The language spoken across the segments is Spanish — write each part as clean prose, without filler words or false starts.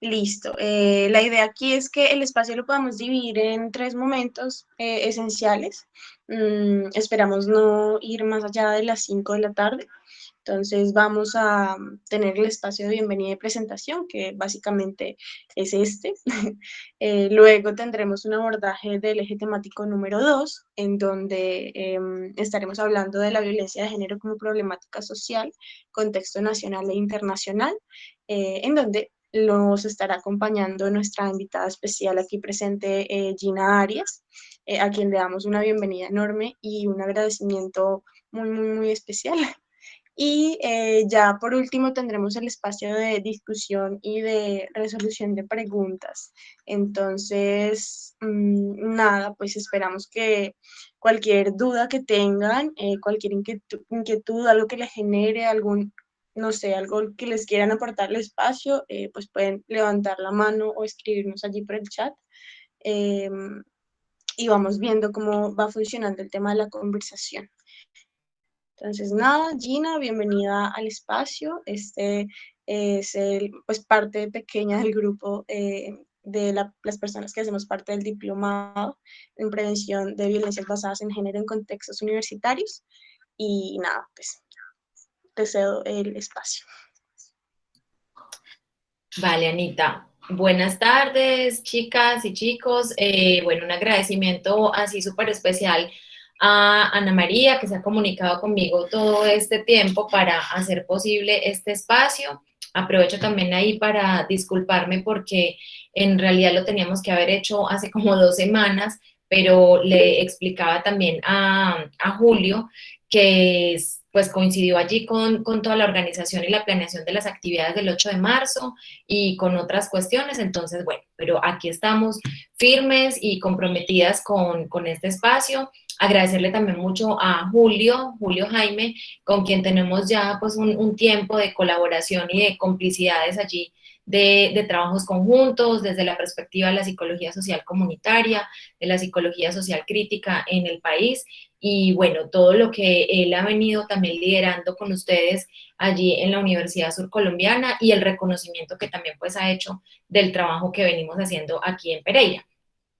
Listo. La idea aquí es que el espacio lo podamos dividir en tres momentos esenciales. Esperamos no ir más allá de las 5 de la tarde. Entonces vamos a tener el espacio de bienvenida y presentación, que básicamente es este. Luego tendremos un abordaje del eje temático número 2, en donde estaremos hablando de la violencia de género como problemática social, contexto nacional e internacional, en donde nos estará acompañando nuestra invitada especial aquí presente, Gina Arias, a quien le damos una bienvenida enorme y un agradecimiento muy, muy, muy especial. Y ya por último tendremos el espacio de discusión y de resolución de preguntas. Entonces, nada, pues esperamos que cualquier duda que tengan, cualquier inquietud, algo que les genere, algún, no sé, algo que les quieran aportar al espacio, pues pueden levantar la mano o escribirnos allí por el chat. eh, y vamos viendo cómo va funcionando el tema de la conversación. Entonces, nada, Gina, bienvenida al espacio. Este es pues, parte pequeña del grupo de las personas que hacemos parte del diplomado en prevención de violencias basadas en género en contextos universitarios. Y nada, pues te cedo el espacio. Vale, Anita. Buenas tardes, chicas y chicos. Bueno, un agradecimiento así súper especial a Ana María, que se ha comunicado conmigo todo este tiempo para hacer posible este espacio. Aprovecho también ahí para disculparme porque en realidad lo teníamos que haber hecho hace como 2 semanas, pero le explicaba también a Julio que pues coincidió allí con toda la organización y la planeación de las actividades del 8 de marzo y con otras cuestiones. Entonces, bueno, pero aquí estamos firmes y comprometidas con este espacio. Agradecerle también mucho a Julio Jaime, con quien tenemos ya pues un tiempo de colaboración y de complicidades allí de trabajos conjuntos desde la perspectiva de la psicología social comunitaria, de la psicología social crítica en el país y bueno, todo lo que él ha venido también liderando con ustedes allí en la Universidad Surcolombiana y el reconocimiento que también pues ha hecho del trabajo que venimos haciendo aquí en Pereira.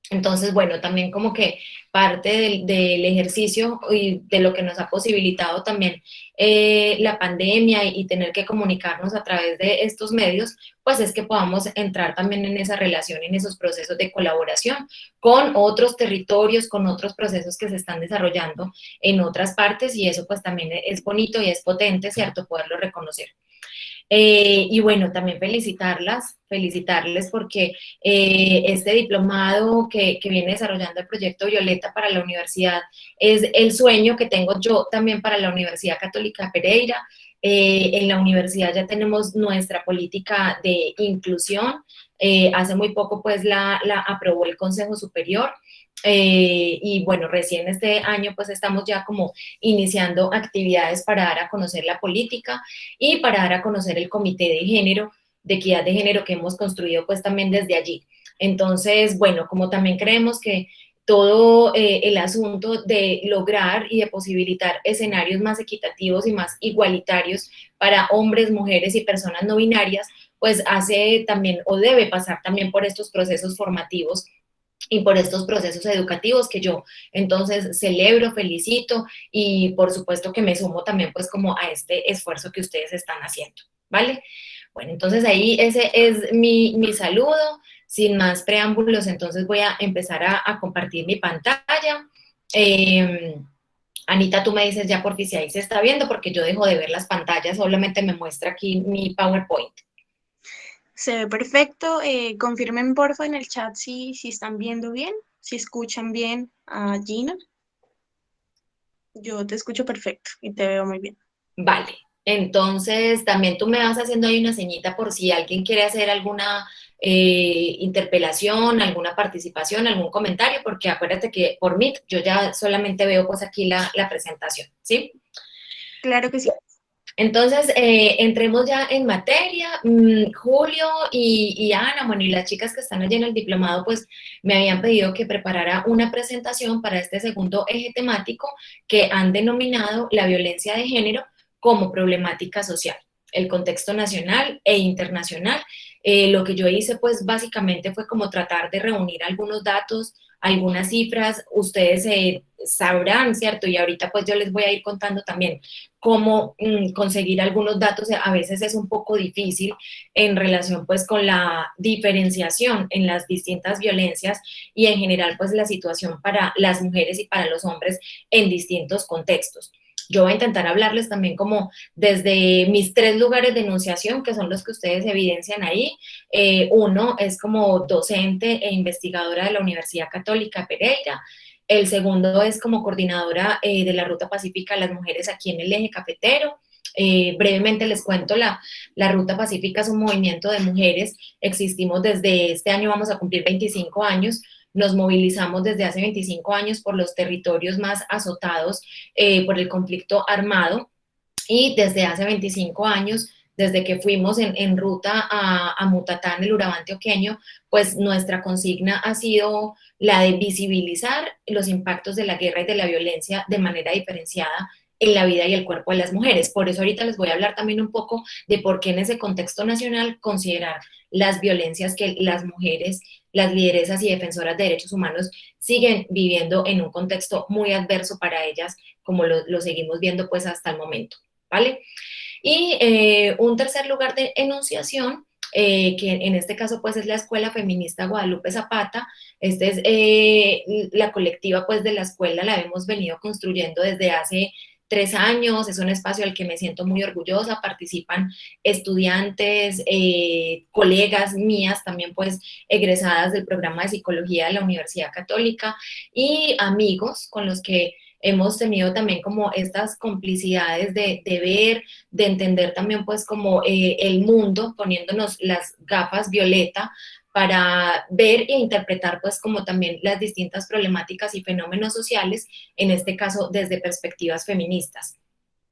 Entonces, bueno, también como que parte del ejercicio y de lo que nos ha posibilitado también la pandemia y tener que comunicarnos a través de estos medios, pues es que podamos entrar también en esa relación, en esos procesos de colaboración con otros territorios, con otros procesos que se están desarrollando en otras partes y eso pues también es bonito y es potente, ¿cierto? Poderlo reconocer. Y bueno, también felicitarles porque este diplomado que viene desarrollando el proyecto Violeta para la universidad es el sueño que tengo yo también para la Universidad Católica Pereira. En la universidad ya tenemos nuestra política de inclusión. Hace muy poco pues la aprobó el Consejo Superior. Y bueno, recién este año pues estamos ya como iniciando actividades para dar a conocer la política y para dar a conocer el comité de género, de equidad de género que hemos construido pues también desde allí. Entonces, bueno, como también creemos que todo el asunto de lograr y de posibilitar escenarios más equitativos y más igualitarios para hombres, mujeres y personas no binarias, pues hace también o debe pasar también por estos procesos formativos y por estos procesos educativos que yo entonces celebro, felicito y por supuesto que me sumo también pues como a este esfuerzo que ustedes están haciendo, ¿vale? Bueno, entonces ahí ese es mi saludo, sin más preámbulos, entonces voy a empezar a compartir mi pantalla. Eh, Anita, tú me dices ya por si ahí se está viendo porque yo dejo de ver las pantallas, solamente me muestra aquí mi PowerPoint. Se ve perfecto. Confirmen porfa en el chat si están viendo bien, si escuchan bien a Gina. Yo te escucho perfecto y te veo muy bien. Vale, entonces también tú me vas haciendo ahí una señita por si alguien quiere hacer alguna interpelación, alguna participación, algún comentario, porque acuérdate que por Meet yo ya solamente veo pues aquí la presentación, ¿sí? Claro que sí. Entonces, entremos ya en materia. Julio y Ana, bueno, y las chicas que están allí en el diplomado, pues me habían pedido que preparara una presentación para este segundo eje temático que han denominado la violencia de género como problemática social. el contexto nacional e internacional. Lo que yo hice, pues básicamente fue como tratar de reunir algunos datos, algunas cifras, ustedes sabrán, ¿cierto? Y ahorita pues yo les voy a ir contando también cómo conseguir algunos datos, a veces es un poco difícil en relación pues con la diferenciación en las distintas violencias y en general pues la situación para las mujeres y para los hombres en distintos contextos. Yo voy a intentar hablarles también como desde mis 3 lugares de enunciación, que son los que ustedes evidencian ahí. Uno es como docente e investigadora de la Universidad Católica Pereira. El segundo es como coordinadora de la Ruta Pacífica de las Mujeres aquí en el Eje Cafetero. Brevemente les cuento, la Ruta Pacífica es un movimiento de mujeres, existimos desde este año, vamos a cumplir 25 años, nos movilizamos desde hace 25 años por los territorios más azotados por el conflicto armado y desde hace 25 años, desde que fuimos en ruta a Mutatá, en el Urabá antioqueño, pues nuestra consigna ha sido la de visibilizar los impactos de la guerra y de la violencia de manera diferenciada en la vida y el cuerpo de las mujeres. Por eso ahorita les voy a hablar también un poco de por qué en ese contexto nacional considerar las violencias que las mujeres, las lideresas y defensoras de derechos humanos siguen viviendo en un contexto muy adverso para ellas, como lo seguimos viendo pues hasta el momento, ¿vale? Y un tercer lugar de enunciación, que en este caso pues es la Escuela Feminista Guadalupe Zapata. Esta es la colectiva pues de la escuela, la hemos venido construyendo desde hace 3 años, es un espacio al que me siento muy orgullosa, participan estudiantes, colegas mías, también pues egresadas del programa de psicología de la Universidad Católica y amigos con los que hemos tenido también como estas complicidades de ver, de entender también pues como el mundo, poniéndonos las gafas violeta para ver e interpretar pues como también las distintas problemáticas y fenómenos sociales, en este caso desde perspectivas feministas.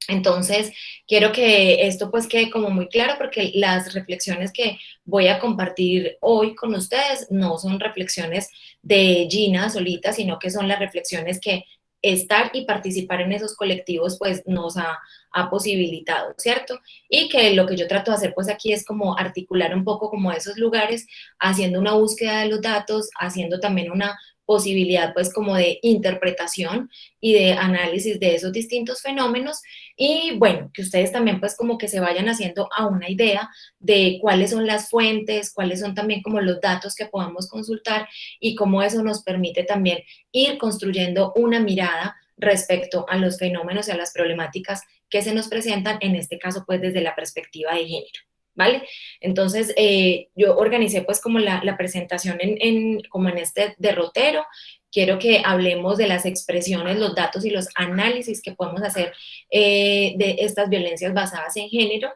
Entonces, quiero que esto pues quede como muy claro porque las reflexiones que voy a compartir hoy con ustedes no son reflexiones de Gina solita, sino que son las reflexiones que estar y participar en esos colectivos pues nos ha posibilitado, ¿cierto? Y que lo que yo trato de hacer pues aquí es como articular un poco como esos lugares, haciendo una búsqueda de los datos, haciendo también una posibilidad pues como de interpretación y de análisis de esos distintos fenómenos y bueno, que ustedes también pues como que se vayan haciendo a una idea de cuáles son las fuentes, cuáles son también como los datos que podamos consultar y cómo eso nos permite también ir construyendo una mirada respecto a los fenómenos y a las problemáticas que se nos presentan, en este caso pues desde la perspectiva de género. ¿Vale? Entonces, yo organicé pues como la presentación como en este derrotero. Quiero que hablemos de las expresiones, los datos y los análisis que podemos hacer de estas violencias basadas en género.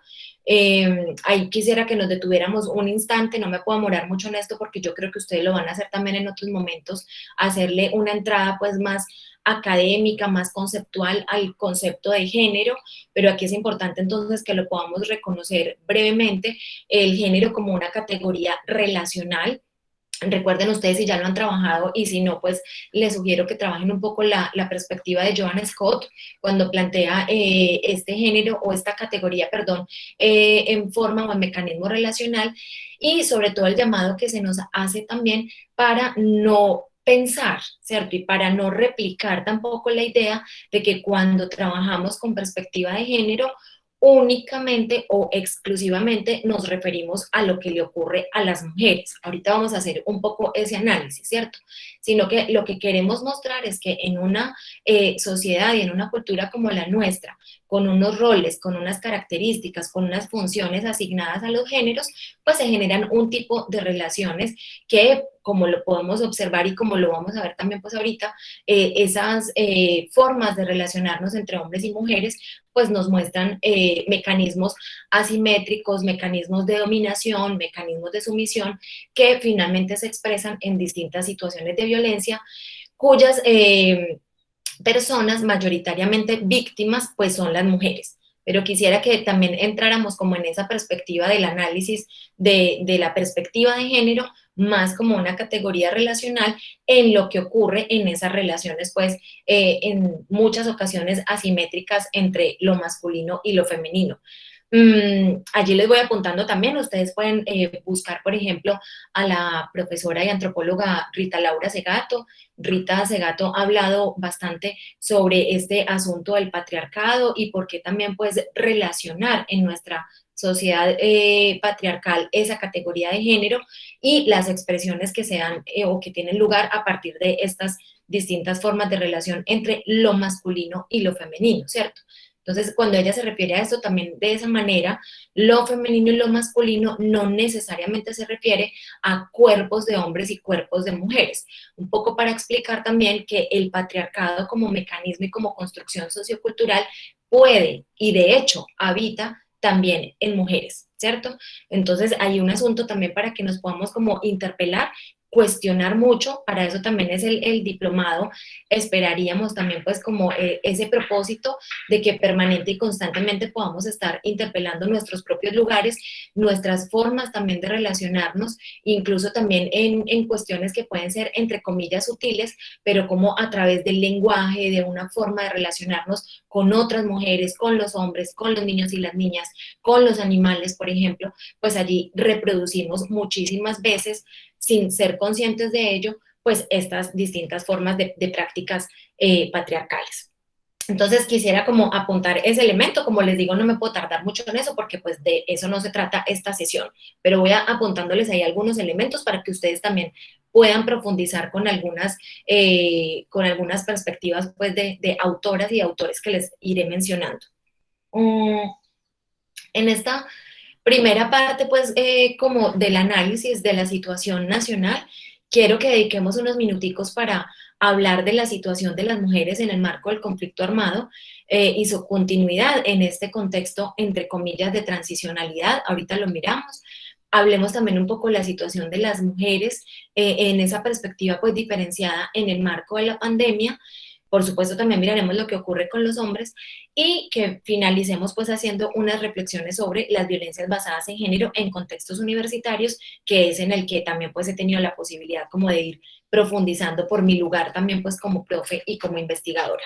Ahí quisiera que nos detuviéramos un instante, no me puedo demorar mucho en esto porque yo creo que ustedes lo van a hacer también en otros momentos, hacerle una entrada pues más académica, más conceptual al concepto de género, pero aquí es importante entonces que lo podamos reconocer brevemente, el género como una categoría relacional. Recuerden ustedes si ya lo han trabajado y si no, pues les sugiero que trabajen un poco la perspectiva de Joan Scott cuando plantea este género o esta categoría, perdón, en forma o en mecanismo relacional y sobre todo el llamado que se nos hace también para no pensar, ¿cierto? Y para no replicar tampoco la idea de que cuando trabajamos con perspectiva de género, únicamente o exclusivamente nos referimos a lo que le ocurre a las mujeres. Ahorita vamos a hacer un poco ese análisis, ¿cierto? Sino que lo que queremos mostrar es que en una sociedad y en una cultura como la nuestra, con unos roles, con unas características, con unas funciones asignadas a los géneros, pues se generan un tipo de relaciones que, como lo podemos observar y como lo vamos a ver también pues ahorita, esas formas de relacionarnos entre hombres y mujeres pues nos muestran mecanismos asimétricos, mecanismos de dominación, mecanismos de sumisión que finalmente se expresan en distintas situaciones de violencia cuyas personas mayoritariamente víctimas pues son las mujeres. Pero quisiera que también entráramos como en esa perspectiva del análisis de la perspectiva de género, más como una categoría relacional en lo que ocurre en esas relaciones, pues en muchas ocasiones asimétricas entre lo masculino y lo femenino. Allí les voy apuntando también, ustedes pueden buscar, por ejemplo, a la profesora y antropóloga Rita Laura Segato. Rita Segato ha hablado bastante sobre este asunto del patriarcado y por qué también pues relacionar en nuestra sociedad patriarcal esa categoría de género y las expresiones que se dan o que tienen lugar a partir de estas distintas formas de relación entre lo masculino y lo femenino, ¿cierto? Entonces, cuando ella se refiere a esto también de esa manera, lo femenino y lo masculino no necesariamente se refiere a cuerpos de hombres y cuerpos de mujeres. Un poco para explicar también que el patriarcado como mecanismo y como construcción sociocultural puede y de hecho habita también en mujeres, ¿cierto? Entonces hay un asunto también para que nos podamos como interpelar, cuestionar mucho, para eso también es el diplomado, esperaríamos también pues como ese propósito de que permanente y constantemente podamos estar interpelando nuestros propios lugares, nuestras formas también de relacionarnos, incluso también en cuestiones que pueden ser entre comillas sutiles, pero como a través del lenguaje, de una forma de relacionarnos con otras mujeres, con los hombres, con los niños y las niñas, con los animales, por ejemplo, pues allí reproducimos muchísimas veces sin ser conscientes de ello, pues estas distintas formas de prácticas patriarcales. Entonces quisiera como apuntar ese elemento, como les digo, no me puedo tardar mucho en eso porque pues de eso no se trata esta sesión, pero voy apuntándoles ahí algunos elementos para que ustedes también puedan profundizar con algunas perspectivas pues de autoras y autores que les iré mencionando. En esta primera parte, pues, como del análisis de la situación nacional, quiero que dediquemos unos minuticos para hablar de la situación de las mujeres en el marco del conflicto armado y su continuidad en este contexto, entre comillas, de transicionalidad. Ahorita lo miramos. Hablemos también un poco de la situación de las mujeres en esa perspectiva, pues, diferenciada en el marco de la pandemia. Por supuesto, también miraremos lo que ocurre con los hombres y que finalicemos pues haciendo unas reflexiones sobre las violencias basadas en género en contextos universitarios, que es en el que también pues he tenido la posibilidad como de ir profundizando por mi lugar también pues como profe y como investigadora.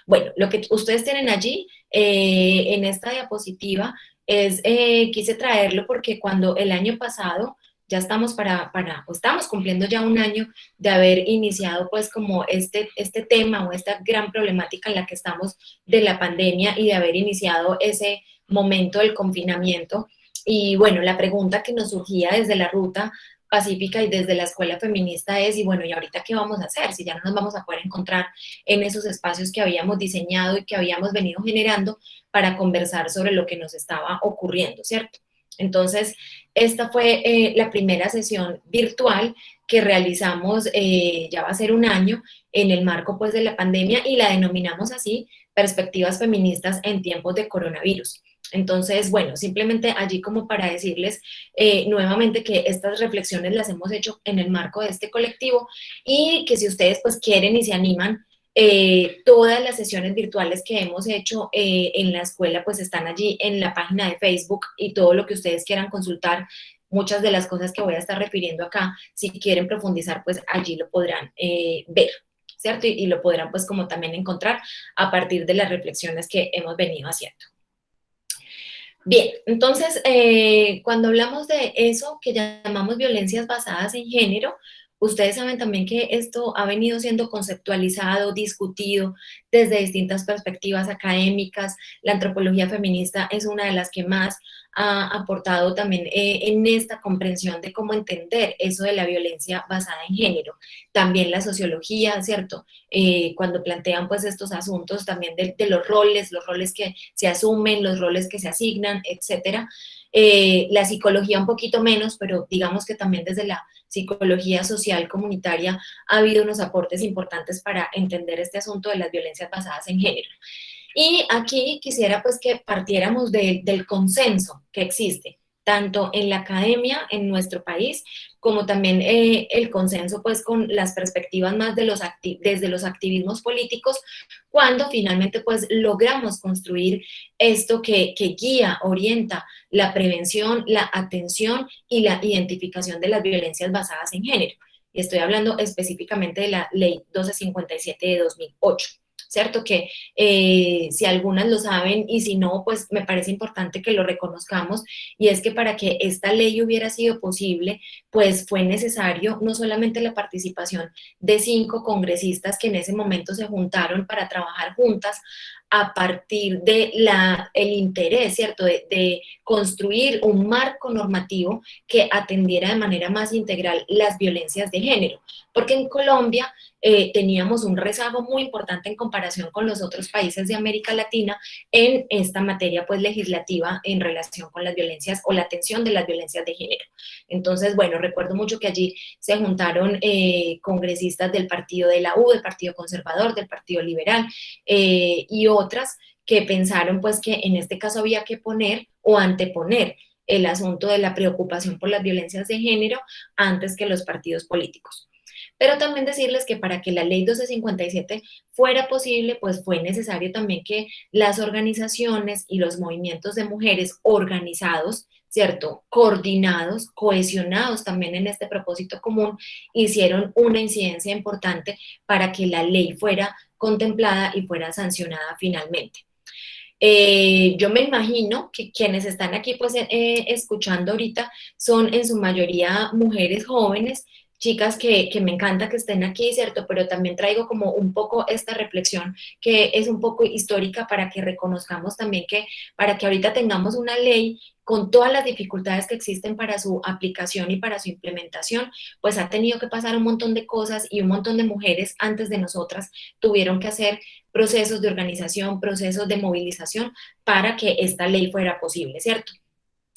Bueno, lo que ustedes tienen allí en esta diapositiva es, quise traerlo porque cuando el año pasado ya estamos pues estamos cumpliendo ya un año de haber iniciado pues como este tema o esta gran problemática en la que estamos de la pandemia y de haber iniciado ese momento del confinamiento. Y bueno, la pregunta que nos surgía desde la ruta pacífica y desde la escuela feminista es, y bueno, ¿y ahorita qué vamos a hacer? Si ya no nos vamos a poder encontrar en esos espacios que habíamos diseñado y que habíamos venido generando para conversar sobre lo que nos estaba ocurriendo, ¿cierto? Entonces, esta fue la primera sesión virtual que realizamos, ya va a ser un año, en el marco pues de la pandemia y la denominamos así, Perspectivas Feministas en Tiempos de Coronavirus. Entonces, bueno, simplemente allí como para decirles nuevamente que estas reflexiones las hemos hecho en el marco de este colectivo y que si ustedes pues quieren y se animan, todas las sesiones virtuales que hemos hecho en la escuela pues están allí en la página de Facebook y todo lo que ustedes quieran consultar, muchas de las cosas que voy a estar refiriendo acá, si quieren profundizar pues allí lo podrán ver, ¿cierto? Y lo podrán pues como también encontrar a partir de las reflexiones que hemos venido haciendo. Bien, entonces, cuando hablamos de eso que llamamos violencias basadas en género, ustedes saben también que esto ha venido siendo conceptualizado, discutido desde distintas perspectivas académicas. La antropología feminista es una de las que más ha aportado también en esta comprensión de cómo entender eso de la violencia basada en género. También la sociología, ¿cierto? Cuando plantean pues estos asuntos también de los roles que se asumen, los roles que se asignan, etcétera. La psicología un poquito menos, pero digamos que también desde la psicología social comunitaria ha habido unos aportes importantes para entender este asunto de las violencias basadas en género. Y aquí quisiera pues que partiéramos del consenso que existe, tanto en la academia en nuestro país, como también el consenso pues con las perspectivas más desde los activismos políticos, cuando finalmente pues logramos construir esto que guía, orienta la prevención, la atención y la identificación de las violencias basadas en género. Y estoy hablando específicamente de la Ley 1257 de 2008. ¿cierto? Que si algunas lo saben y si no, pues me parece importante que lo reconozcamos, y es que para que esta ley hubiera sido posible, pues fue necesario no solamente la participación de 5 congresistas que en ese momento se juntaron para trabajar juntas a partir de el interés, ¿cierto?, de construir un marco normativo que atendiera de manera más integral las violencias de género, porque en Colombia teníamos un rezago muy importante en comparación con los otros países de América Latina en esta materia pues legislativa en relación con las violencias o la atención de las violencias de género. Entonces, bueno, recuerdo mucho que allí se juntaron congresistas del partido de la U, del Partido Conservador, del Partido Liberal y otras que pensaron pues que en este caso había que poner o anteponer el asunto de la preocupación por las violencias de género antes que los partidos políticos. Pero también decirles que para que la ley 1257 fuera posible, pues fue necesario también que las organizaciones y los movimientos de mujeres organizados, ¿cierto?, coordinados, cohesionados también en este propósito común, hicieron una incidencia importante para que la ley fuera contemplada y fuera sancionada finalmente. Yo me imagino que quienes están aquí pues escuchando ahorita son en su mayoría mujeres jóvenes, chicas que me encanta que estén aquí, ¿cierto? Pero también traigo como un poco esta reflexión que es un poco histórica para que reconozcamos también que para que ahorita tengamos una ley con todas las dificultades que existen para su aplicación y para su implementación, pues ha tenido que pasar un montón de cosas y un montón de mujeres antes de nosotras tuvieron que hacer procesos de organización, procesos de movilización para que esta ley fuera posible, ¿cierto?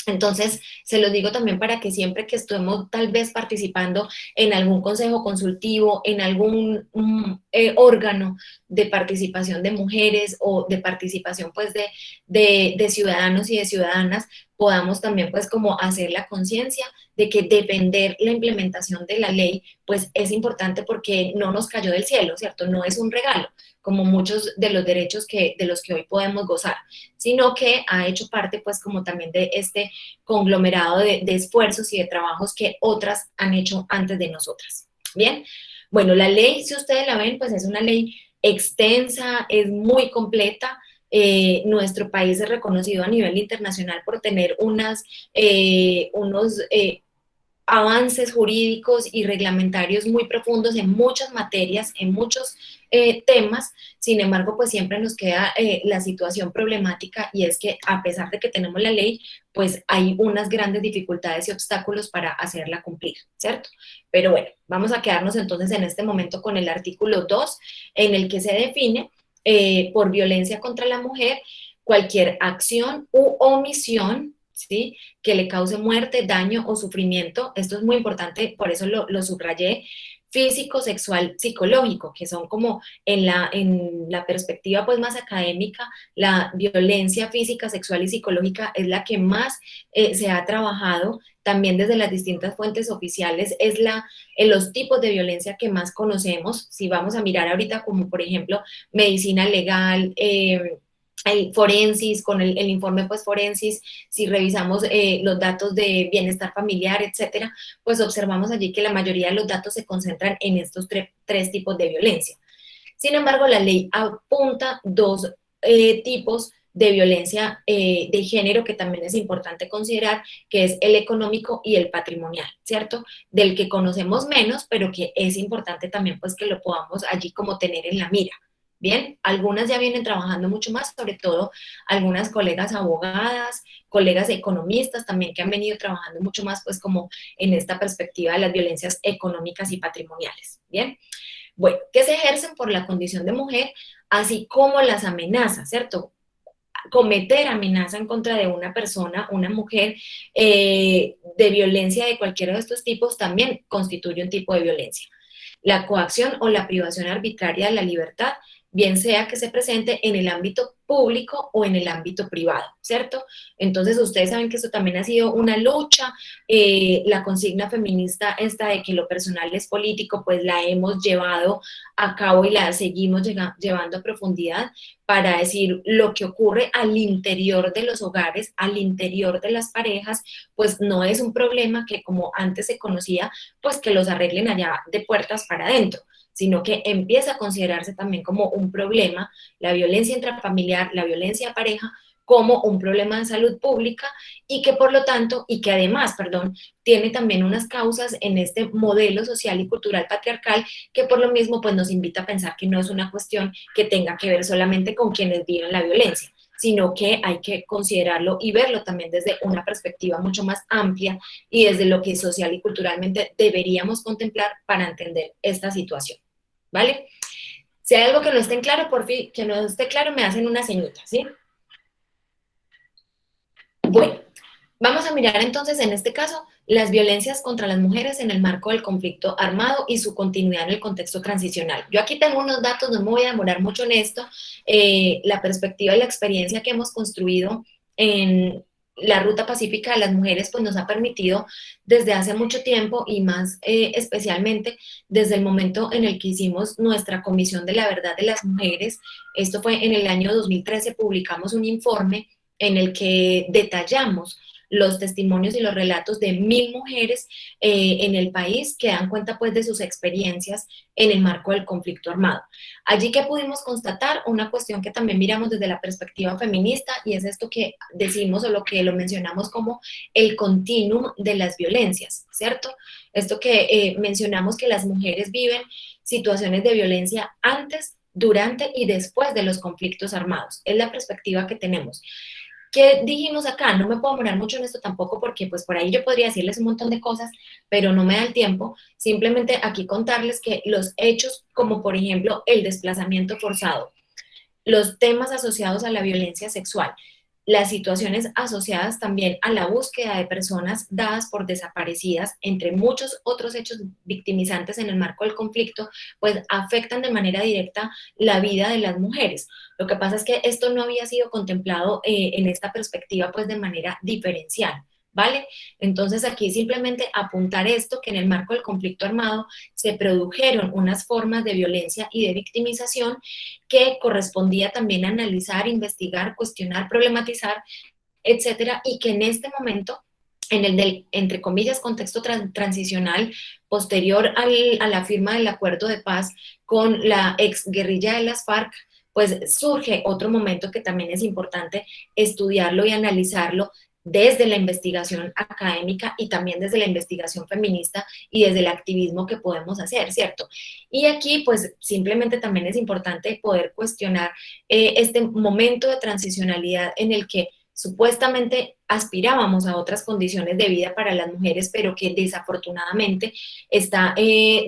Entonces, se los digo también para que siempre que estemos tal vez participando en algún consejo consultivo, en algún órgano de participación de mujeres o de participación pues de ciudadanos y de ciudadanas, podamos también pues como hacer la conciencia de que defender la implementación de la ley pues es importante porque no nos cayó del cielo, ¿cierto? No es un regalo, como muchos de los derechos de los que hoy podemos gozar, sino que ha hecho parte pues como también de este conglomerado de esfuerzos y de trabajos que otras han hecho antes de nosotras. Bien, bueno, la ley, si ustedes la ven, pues es una ley extensa, es muy completa. Nuestro país es reconocido a nivel internacional por tener unos avances jurídicos y reglamentarios muy profundos en muchas materias, en muchos temas. Sin embargo, pues siempre nos queda la situación problemática, y es que a pesar de que tenemos la ley, pues hay unas grandes dificultades y obstáculos para hacerla cumplir, ¿cierto? Pero bueno, vamos a quedarnos entonces en este momento con el artículo 2, en el que se define por violencia contra la mujer cualquier acción u omisión, ¿sí?, que le cause muerte, daño o sufrimiento. Esto es muy importante, por eso lo subrayé: físico, sexual, psicológico, que son como en la perspectiva pues más académica, la violencia física, sexual y psicológica es la que más se ha trabajado también desde las distintas fuentes oficiales, es en los tipos de violencia que más conocemos. Si vamos a mirar ahorita como por ejemplo medicina legal, el forensis, con el informe pues forensis, si revisamos los datos de bienestar familiar, etcétera, pues observamos allí que la mayoría de los datos se concentran en estos tres tipos de violencia. Sin embargo, la ley apunta dos tipos de violencia de género que también es importante considerar, que es el económico y el patrimonial, ¿cierto? Del que conocemos menos, pero que es importante también pues que lo podamos allí como tener en la mira. Bien, algunas ya vienen trabajando mucho más, sobre todo algunas colegas abogadas, colegas economistas también que han venido trabajando mucho más pues como en esta perspectiva de las violencias económicas y patrimoniales. Bien, bueno, que se ejercen por la condición de mujer, así como las amenazas, ¿cierto? Cometer amenaza en contra de una persona, una mujer, de violencia de cualquiera de estos tipos también constituye un tipo de violencia. La coacción o la privación arbitraria de la libertad, bien sea que se presente en el ámbito público o en el ámbito privado, ¿cierto? Entonces ustedes saben que eso también ha sido una lucha, la consigna feminista esta de que lo personal es político, pues la hemos llevado a cabo y la seguimos llevando a profundidad para decir lo que ocurre al interior de los hogares, al interior de las parejas, pues no es un problema que como antes se conocía, pues que los arreglen allá de puertas para adentro, sino que empieza a considerarse también como un problema, la violencia intrafamiliar, la violencia de pareja, como un problema de salud pública y que por lo tanto, y que además, perdón, tiene también unas causas en este modelo social y cultural patriarcal que por lo mismo pues nos invita a pensar que no es una cuestión que tenga que ver solamente con quienes viven la violencia, sino que hay que considerarlo y verlo también desde una perspectiva mucho más amplia y desde lo que social y culturalmente deberíamos contemplar para entender esta situación, ¿vale? Si hay algo que no esté claro, por fin, que no esté claro, me hacen una señita, ¿sí? Bueno, vamos a mirar entonces en este caso las violencias contra las mujeres en el marco del conflicto armado y su continuidad en el contexto transicional. Yo aquí tengo unos datos, no me voy a demorar mucho en esto, la perspectiva y la experiencia que hemos construido en la ruta pacífica de las mujeres pues nos ha permitido desde hace mucho tiempo y más especialmente desde el momento en el que hicimos nuestra Comisión de la Verdad de las Mujeres, esto fue en el año 2013, publicamos un informe en el que detallamos los testimonios y los relatos de 1.000 mujeres en el país que dan cuenta pues de sus experiencias en el marco del conflicto armado. Allí que pudimos constatar una cuestión que también miramos desde la perspectiva feminista y es esto que decimos o lo que lo mencionamos como el continuum de las violencias, ¿cierto? Esto que mencionamos que las mujeres viven situaciones de violencia antes, durante y después de los conflictos armados. Es la perspectiva que tenemos. ¿Qué dijimos acá? No me puedo morar mucho en esto tampoco porque pues por ahí yo podría decirles un montón de cosas, pero no me da el tiempo. Simplemente aquí contarles que los hechos como por ejemplo el desplazamiento forzado, los temas asociados a la violencia sexual, las situaciones asociadas también a la búsqueda de personas dadas por desaparecidas, entre muchos otros hechos victimizantes en el marco del conflicto, pues afectan de manera directa la vida de las mujeres. Lo que pasa es que esto no había sido contemplado en esta perspectiva pues de manera diferencial. ¿Vale? Entonces aquí simplemente apuntar esto, que en el marco del conflicto armado se produjeron unas formas de violencia y de victimización que correspondía también analizar, investigar, cuestionar, problematizar, etcétera, y que en este momento, en el del, entre comillas, contexto transicional posterior a la firma del acuerdo de paz con la exguerrilla de las FARC, pues surge otro momento que también es importante estudiarlo y analizarlo desde la investigación académica y también desde la investigación feminista y desde el activismo que podemos hacer, ¿cierto? Y aquí, pues, simplemente también es importante poder cuestionar este momento de transicionalidad en el que supuestamente aspirábamos a otras condiciones de vida para las mujeres, pero que desafortunadamente está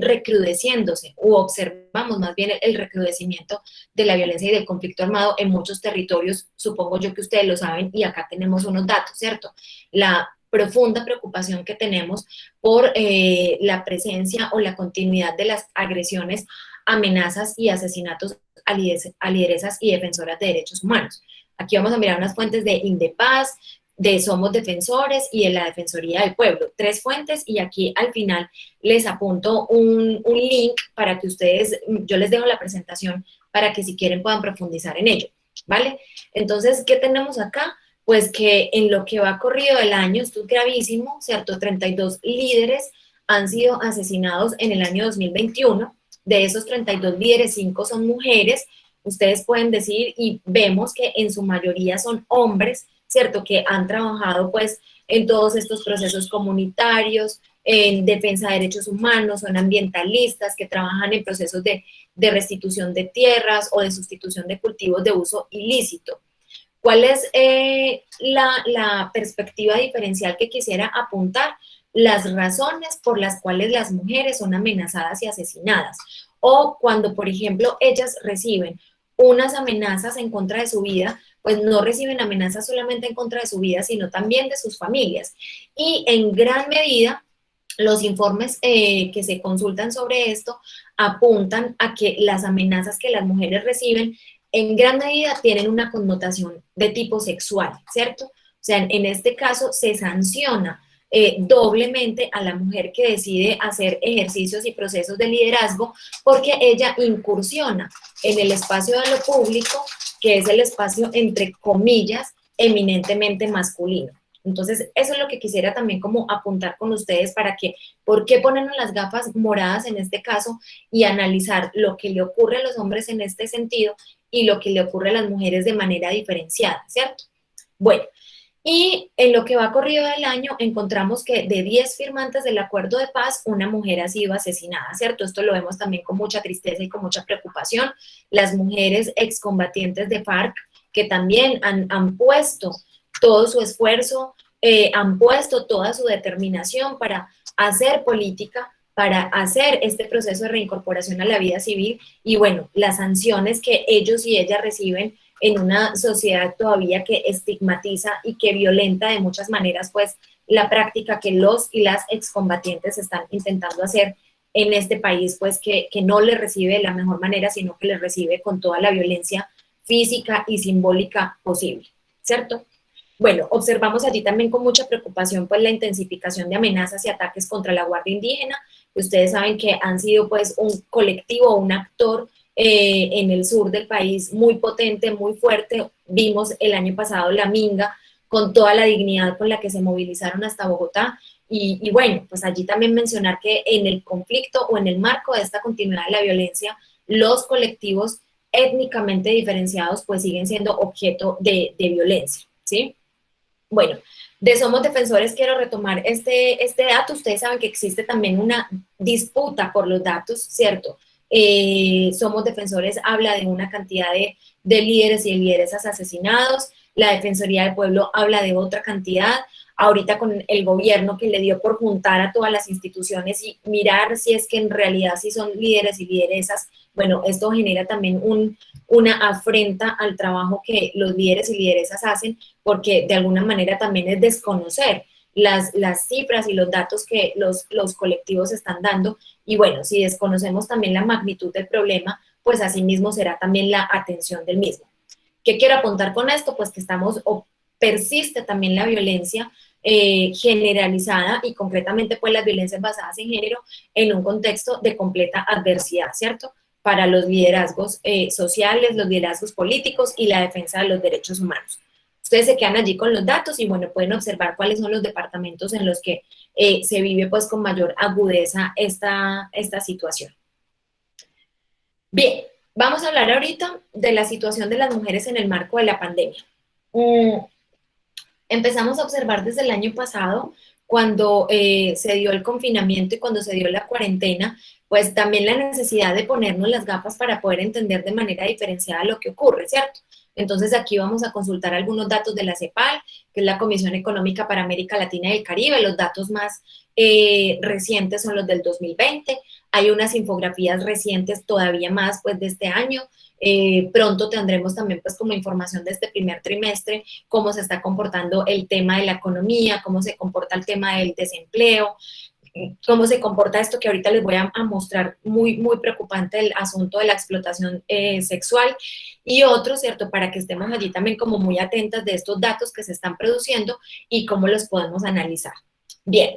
recrudeciéndose, o observamos más bien el recrudecimiento de la violencia y del conflicto armado en muchos territorios, supongo yo que ustedes lo saben, y acá tenemos unos datos, ¿cierto? La profunda preocupación que tenemos por la presencia o la continuidad de las agresiones, amenazas y asesinatos a lideresas y defensoras de derechos humanos. Aquí vamos a mirar unas fuentes de Indepaz, de Somos Defensores y de la Defensoría del Pueblo. 3 fuentes y aquí al final les apunto un link para que ustedes, yo les dejo la presentación para que si quieren puedan profundizar en ello, ¿vale? Entonces, ¿qué tenemos acá? Pues que en lo que va corrido del año, esto es gravísimo, ¿cierto? 32 líderes han sido asesinados en el año 2021. De esos 32 líderes, 5 son mujeres. Ustedes pueden decir y vemos que en su mayoría son hombres, ¿cierto? Que han trabajado pues en todos estos procesos comunitarios, en defensa de derechos humanos, son ambientalistas que trabajan en procesos de restitución de tierras o de sustitución de cultivos de uso ilícito. ¿Cuál es la perspectiva diferencial que quisiera apuntar? Las razones por las cuales las mujeres son amenazadas y asesinadas. O cuando, por ejemplo, ellas reciben unas amenazas en contra de su vida, pues no reciben amenazas solamente en contra de su vida, sino también de sus familias. Y en gran medida, los informes que se consultan sobre esto apuntan a que las amenazas que las mujeres reciben en gran medida tienen una connotación de tipo sexual, ¿cierto? O sea, en este caso se sanciona doblemente a la mujer que decide hacer ejercicios y procesos de liderazgo porque ella incursiona en el espacio de lo público, que es el espacio, entre comillas, eminentemente masculino. Entonces, eso es lo que quisiera también como apuntar con ustedes para que, ¿por qué ponernos las gafas moradas en este caso y analizar lo que le ocurre a los hombres en este sentido y lo que le ocurre a las mujeres de manera diferenciada, ¿cierto? Bueno, y en lo que va corrido del año encontramos que de 10 firmantes del acuerdo de paz, una mujer ha sido asesinada, ¿cierto? Esto lo vemos también con mucha tristeza y con mucha preocupación. Las mujeres excombatientes de FARC que también han puesto todo su esfuerzo, han puesto toda su determinación para hacer política, para hacer este proceso de reincorporación a la vida civil y bueno, las sanciones que ellos y ellas reciben en una sociedad todavía que estigmatiza y que violenta de muchas maneras pues la práctica que los y las excombatientes están intentando hacer en este país, pues que no les recibe de la mejor manera, sino que les recibe con toda la violencia física y simbólica posible, ¿cierto? Bueno, observamos allí también con mucha preocupación pues la intensificación de amenazas y ataques contra la Guardia Indígena. Ustedes saben que han sido pues un colectivo, un actor en el sur del país muy potente, muy fuerte. Vimos el año pasado la Minga con toda la dignidad con la que se movilizaron hasta Bogotá. Y bueno, pues allí también mencionar que en el conflicto o en el marco de esta continuidad de la violencia, los colectivos étnicamente diferenciados pues siguen siendo objeto de violencia, ¿sí? Bueno, de Somos Defensores quiero retomar este dato. Ustedes saben que existe también una disputa por los datos, ¿cierto? Somos Defensores habla de una cantidad de líderes y de lideresas asesinados, la Defensoría del Pueblo habla de otra cantidad, ahorita con el gobierno que le dio por juntar a todas las instituciones y mirar si es que en realidad sí son líderes y lideresas, bueno, esto genera también una afrenta al trabajo que los líderes y lideresas hacen, porque de alguna manera también es desconocer las cifras y los datos que los colectivos están dando. Y bueno, si desconocemos también la magnitud del problema, pues asimismo será también la atención del mismo. ¿Qué quiero apuntar con esto? Pues que estamos, o persiste también la violencia generalizada y concretamente pues las violencias basadas en género en un contexto de completa adversidad, ¿cierto? Para los liderazgos sociales, los liderazgos políticos y la defensa de los derechos humanos. Ustedes se quedan allí con los datos y bueno, pueden observar cuáles son los departamentos en los que se vive pues con mayor agudeza esta situación. Bien, vamos a hablar ahorita de la situación de las mujeres en el marco de la pandemia. Empezamos a observar desde el año pasado, cuando se dio el confinamiento y cuando se dio la cuarentena, pues también la necesidad de ponernos las gafas para poder entender de manera diferenciada lo que ocurre, ¿cierto? Entonces aquí vamos a consultar algunos datos de la CEPAL, que es la Comisión Económica para América Latina y el Caribe. Los datos más recientes son los del 2020. Hay unas infografías recientes todavía más pues de este año. Pronto tendremos también pues como información de este primer trimestre, cómo se está comportando el tema de la economía, cómo se comporta el tema del desempleo, cómo se comporta esto que ahorita les voy a mostrar, muy, muy preocupante, el asunto de la explotación sexual y otro, ¿cierto? Para que estemos allí también como muy atentas de estos datos que se están produciendo y cómo los podemos analizar. Bien,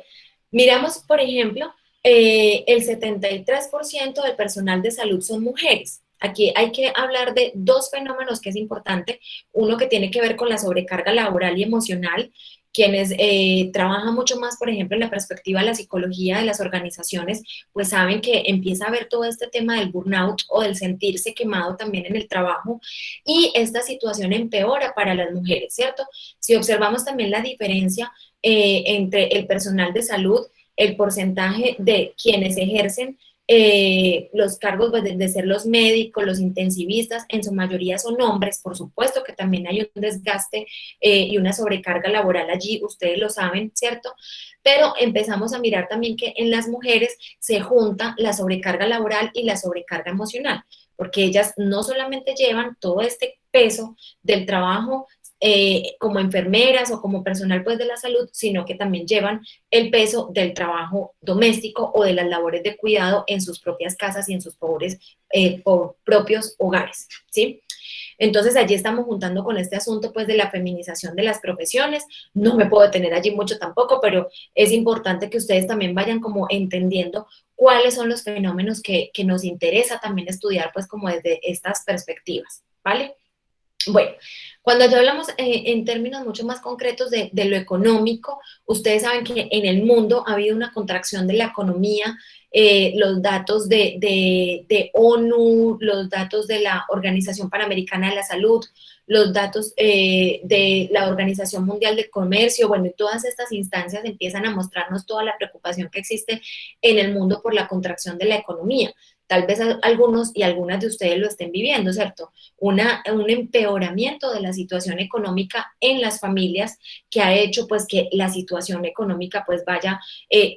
miramos, por ejemplo, el 73% del personal de salud son mujeres. Aquí hay que hablar de dos fenómenos que es importante. Uno que tiene que ver con la sobrecarga laboral y emocional. Quienes trabajan mucho más, por ejemplo, en la perspectiva de la psicología de las organizaciones, pues saben que empieza a haber todo este tema del burnout o del sentirse quemado también en el trabajo y esta situación empeora para las mujeres, ¿cierto? Si observamos también la diferencia entre el personal de salud, el porcentaje de quienes ejercen los cargos pues, de ser los médicos, los intensivistas, en su mayoría son hombres, por supuesto que también hay un desgaste y una sobrecarga laboral allí, ustedes lo saben, ¿cierto? Pero empezamos a mirar también que en las mujeres se junta la sobrecarga laboral y la sobrecarga emocional, porque ellas no solamente llevan todo este peso del trabajo como enfermeras o como personal pues de la salud, sino que también llevan el peso del trabajo doméstico o de las labores de cuidado en sus propias casas y en sus propios hogares, ¿sí? Entonces allí estamos juntando con este asunto pues de la feminización de las profesiones. No me puedo detener allí mucho tampoco, pero es importante que ustedes también vayan como entendiendo cuáles son los fenómenos que nos interesa también estudiar pues como desde estas perspectivas, ¿vale? Bueno, cuando ya hablamos en términos mucho más concretos de lo económico, ustedes saben que en el mundo ha habido una contracción de la economía, los datos de ONU, los datos de la Organización Panamericana de la Salud, los datos de la Organización Mundial del Comercio, bueno, y todas estas instancias empiezan a mostrarnos toda la preocupación que existe en el mundo por la contracción de la economía. Tal vez algunos y algunas de ustedes lo estén viviendo, ¿cierto? Un empeoramiento de la situación económica en las familias que ha hecho pues que la situación económica pues vaya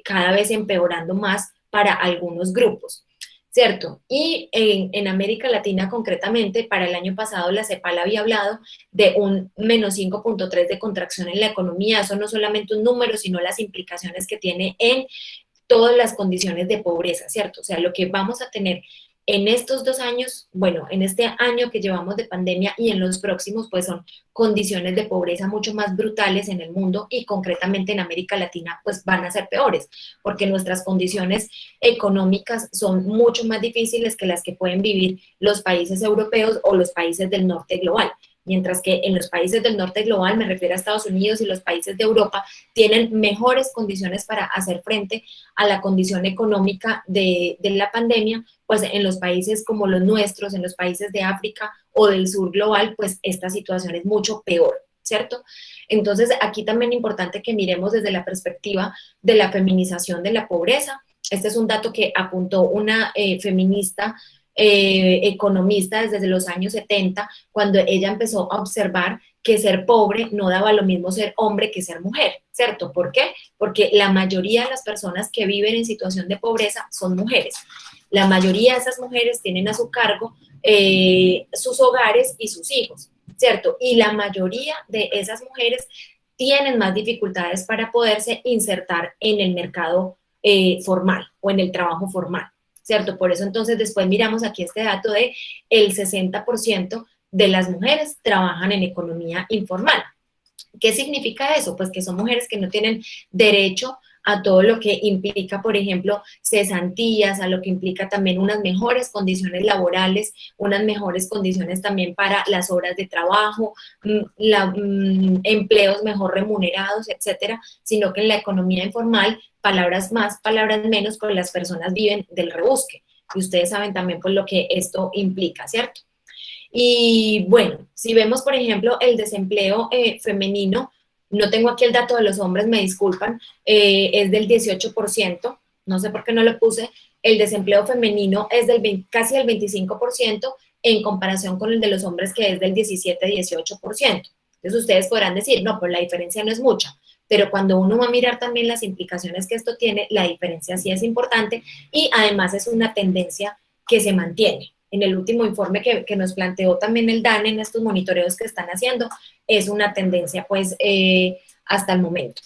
cada vez empeorando más para algunos grupos, ¿cierto? Y en América Latina concretamente, para el año pasado la CEPAL había hablado de un menos 5.3 de contracción en la economía. Eso no solamente un número, sino las implicaciones que tiene en todas las condiciones de pobreza, ¿cierto? O sea, lo que vamos a tener en estos 2 años, bueno, en este año que llevamos de pandemia y en los próximos, pues son condiciones de pobreza mucho más brutales en el mundo y concretamente en América Latina, pues van a ser peores, porque nuestras condiciones económicas son mucho más difíciles que las que pueden vivir los países europeos o los países del norte global. Mientras que en los países del norte global, me refiero a Estados Unidos y los países de Europa, tienen mejores condiciones para hacer frente a la condición económica de la pandemia, pues en los países como los nuestros, en los países de África o del sur global, pues esta situación es mucho peor, ¿cierto? Entonces, aquí también es importante que miremos desde la perspectiva de la feminización de la pobreza. Este es un dato que apuntó una feminista economista desde los años 70, cuando ella empezó a observar que ser pobre no daba lo mismo ser hombre que ser mujer, ¿cierto? ¿Por qué? Porque la mayoría de las personas que viven en situación de pobreza son mujeres. La mayoría de esas mujeres tienen a su cargo sus hogares y sus hijos, ¿cierto? Y la mayoría de esas mujeres tienen más dificultades para poderse insertar en el mercado formal o en el trabajo formal, ¿cierto? Por eso entonces después miramos aquí este dato de el 60% de las mujeres trabajan en economía informal. ¿Qué significa eso? Pues que son mujeres que no tienen derecho a todo lo que implica, por ejemplo, cesantías, a lo que implica también unas mejores condiciones laborales, unas mejores condiciones también para las horas de trabajo, empleos mejor remunerados, etcétera, sino que en la economía informal, palabras más, palabras menos, pues las personas viven del rebusque. Y ustedes saben también pues lo que esto implica, ¿cierto? Y bueno, si vemos, por ejemplo, el desempleo femenino, no tengo aquí el dato de los hombres, me disculpan, es del 18%, no sé por qué no lo puse, el desempleo femenino es del 20, casi el 25% en comparación con el de los hombres que es del 17-18%. Entonces ustedes podrán decir, no, pues la diferencia no es mucha, pero cuando uno va a mirar también las implicaciones que esto tiene, la diferencia sí es importante y además es una tendencia que se mantiene. En el último informe que nos planteó también el DANE en estos monitoreos que están haciendo, es una tendencia pues hasta el momento.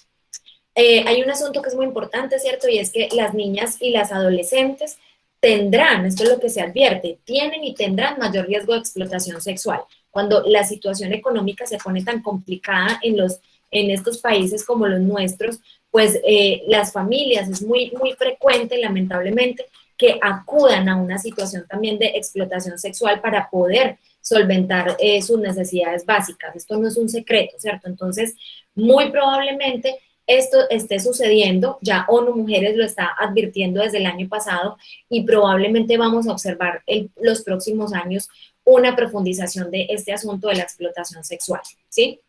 Hay un asunto que es muy importante, ¿cierto? Y es que las niñas y las adolescentes tendrán, esto es lo que se advierte, tienen y tendrán mayor riesgo de explotación sexual. Cuando la situación económica se pone tan complicada en estos países como los nuestros, pues las familias es muy, muy frecuente, lamentablemente, que acudan a una situación también de explotación sexual para poder solventar sus necesidades básicas. Esto no es un secreto, ¿cierto? Entonces, muy probablemente esto esté sucediendo, ya ONU Mujeres lo está advirtiendo desde el año pasado y probablemente vamos a observar en los próximos años una profundización de este asunto de la explotación sexual, ¿sí?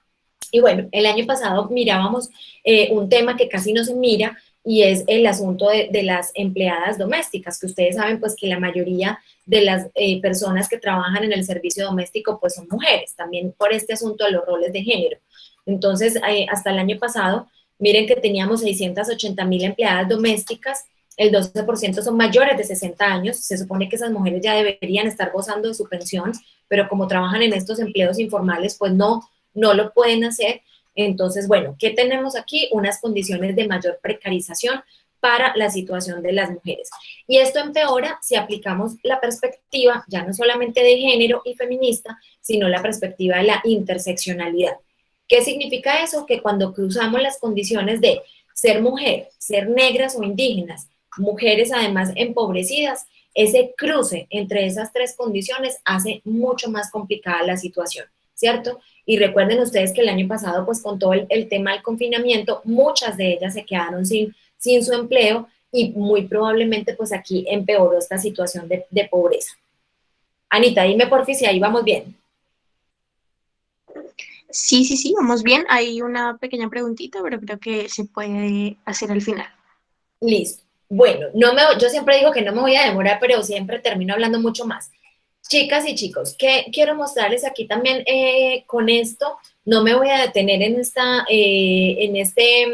Y bueno, el año pasado mirábamos un tema que casi no se mira, y es el asunto de las empleadas domésticas, que ustedes saben pues que la mayoría de las personas que trabajan en el servicio doméstico pues son mujeres, también por este asunto de los roles de género. Entonces, hasta el año pasado, miren que teníamos 680,000 empleadas domésticas, el 12% son mayores de 60 años, se supone que esas mujeres ya deberían estar gozando de su pensión, pero como trabajan en estos empleos informales, pues no lo pueden hacer. Entonces, bueno, ¿qué tenemos aquí? Unas condiciones de mayor precarización para la situación de las mujeres. Y esto empeora si aplicamos la perspectiva ya no solamente de género y feminista, sino la perspectiva de la interseccionalidad. ¿Qué significa eso? Que cuando cruzamos las condiciones de ser mujer, ser negras o indígenas, mujeres además empobrecidas, ese cruce entre esas tres condiciones hace mucho más complicada la situación, ¿cierto? Y recuerden ustedes que el año pasado, pues con todo el tema del confinamiento, muchas de ellas se quedaron sin su empleo y muy probablemente pues aquí empeoró esta situación de pobreza. Anita, dime porfi si ahí vamos bien. Sí, sí, sí, vamos bien. Hay una pequeña preguntita, pero creo que se puede hacer al final. Listo. Bueno, yo siempre digo que no me voy a demorar, pero siempre termino hablando mucho más. Chicas y chicos, ¿qué quiero mostrarles aquí también con esto? No me voy a detener en este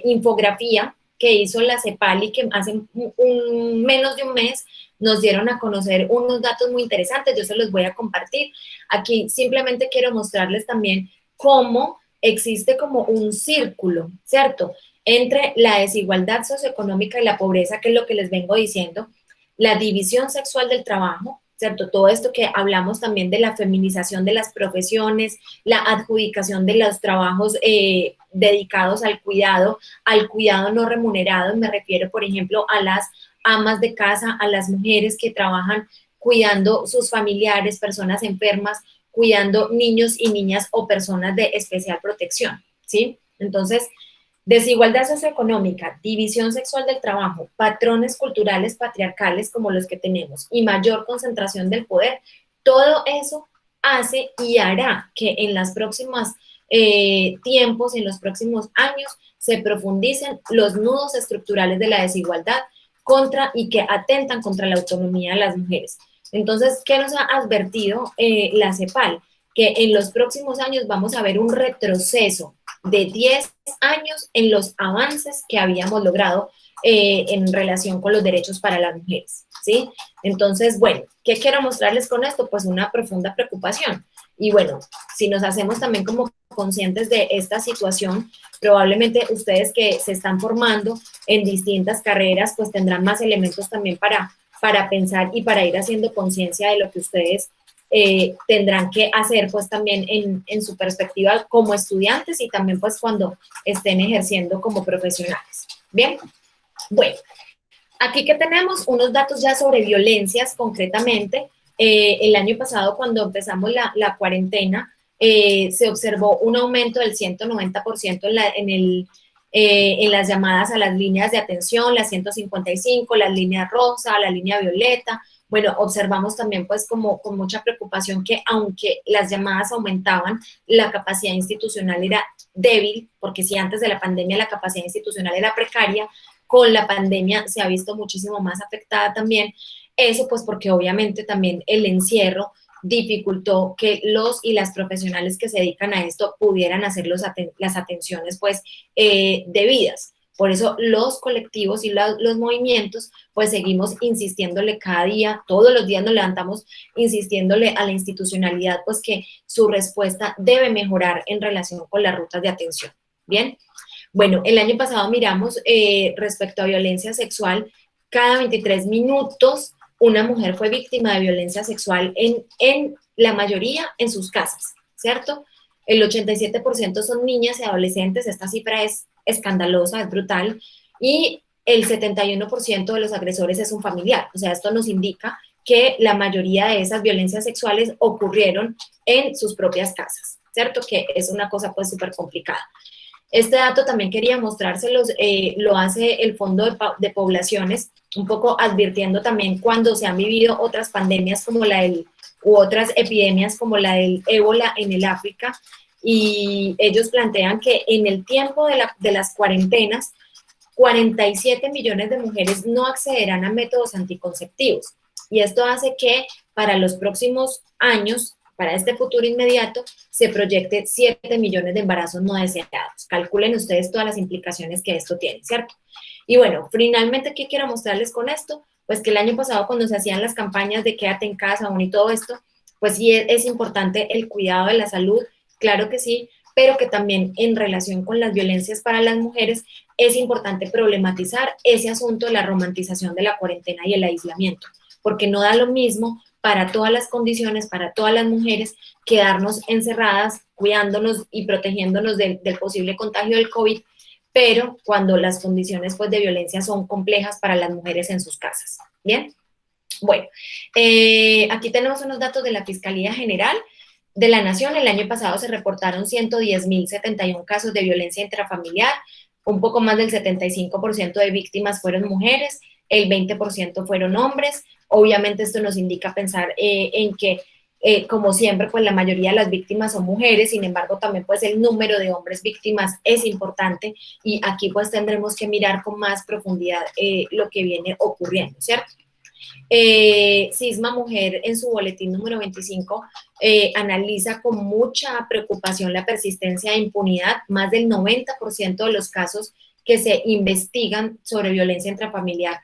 infografía que hizo la CEPALI, que hace menos de un mes nos dieron a conocer unos datos muy interesantes. Yo se los voy a compartir. Aquí simplemente quiero mostrarles también cómo existe como un círculo, ¿cierto? Entre la desigualdad socioeconómica y la pobreza, que es lo que les vengo diciendo, la división sexual del trabajo, ¿cierto? Todo esto que hablamos también de la feminización de las profesiones, la adjudicación de los trabajos dedicados al cuidado no remunerado, me refiero, por ejemplo, a las amas de casa, a las mujeres que trabajan cuidando sus familiares, personas enfermas, cuidando niños y niñas o personas de especial protección, ¿sí? Entonces, desigualdad socioeconómica, división sexual del trabajo, patrones culturales patriarcales como los que tenemos y mayor concentración del poder, todo eso hace y hará que en los próximos tiempos, en los próximos años, se profundicen los nudos estructurales de la desigualdad y que atentan contra la autonomía de las mujeres. Entonces, ¿qué nos ha advertido la CEPAL? Que en los próximos años vamos a ver un retroceso de 10 años en los avances que habíamos logrado en relación con los derechos para las mujeres, ¿sí? Entonces, bueno, ¿qué quiero mostrarles con esto? Pues una profunda preocupación. Y bueno, si nos hacemos también como conscientes de esta situación, probablemente ustedes que se están formando en distintas carreras, pues tendrán más elementos también para pensar y para ir haciendo conciencia de lo que ustedes tendrán que hacer pues también en su perspectiva como estudiantes y también pues cuando estén ejerciendo como profesionales. Bien, bueno, aquí que tenemos unos datos ya sobre violencias concretamente. El año pasado cuando empezamos la cuarentena se observó un aumento del 190% en las llamadas a las líneas de atención, las 155, las líneas rosa, la línea violeta. Bueno, observamos también pues como con mucha preocupación que aunque las llamadas aumentaban, la capacidad institucional era débil, porque si antes de la pandemia la capacidad institucional era precaria, con la pandemia se ha visto muchísimo más afectada también. Eso pues porque obviamente también el encierro dificultó que los y las profesionales que se dedican a esto pudieran hacer las atenciones pues debidas. Por eso los colectivos y los movimientos, pues seguimos insistiéndole cada día, todos los días nos levantamos insistiéndole a la institucionalidad, pues que su respuesta debe mejorar en relación con las rutas de atención. Bien, bueno, el año pasado miramos respecto a violencia sexual, cada 23 minutos una mujer fue víctima de violencia sexual en la mayoría en sus casas, ¿cierto? El 87% son niñas y adolescentes, esta cifra es escandalosa, es brutal, y el 71% de los agresores es un familiar. O sea, esto nos indica que la mayoría de esas violencias sexuales ocurrieron en sus propias casas, ¿cierto? Que es una cosa pues súper complicada. Este dato también quería mostrárselos, lo hace el Fondo de Poblaciones, un poco advirtiendo también cuando se han vivido otras pandemias como u otras epidemias como la del ébola en el África, y ellos plantean que en el tiempo de las cuarentenas, 47 millones de mujeres no accederán a métodos anticonceptivos. Y esto hace que para los próximos años, para este futuro inmediato, se proyecte 7 millones de embarazos no deseados. Calculen ustedes todas las implicaciones que esto tiene, ¿cierto? Y bueno, finalmente, ¿qué quiero mostrarles con esto? Pues que el año pasado cuando se hacían las campañas de quédate en casa aún y todo esto, pues sí es importante el cuidado de la salud, claro que sí, pero que también en relación con las violencias para las mujeres es importante problematizar ese asunto de la romantización de la cuarentena y el aislamiento, porque no da lo mismo para todas las condiciones, para todas las mujeres, quedarnos encerradas, cuidándonos y protegiéndonos del posible contagio del COVID, pero cuando las condiciones pues, de violencia son complejas para las mujeres en sus casas. ¿Bien? Bueno, aquí tenemos unos datos de la Fiscalía General de la Nación. El año pasado se reportaron 110.071 casos de violencia intrafamiliar, un poco más del 75% de víctimas fueron mujeres, el 20% fueron hombres. Obviamente esto nos indica pensar en que, como siempre, pues la mayoría de las víctimas son mujeres, sin embargo, también pues el número de hombres víctimas es importante y aquí pues tendremos que mirar con más profundidad lo que viene ocurriendo, ¿cierto? Sisma Mujer en su boletín número 25 analiza con mucha preocupación la persistencia de impunidad. Más del 90% de los casos que se investigan sobre violencia intrafamiliar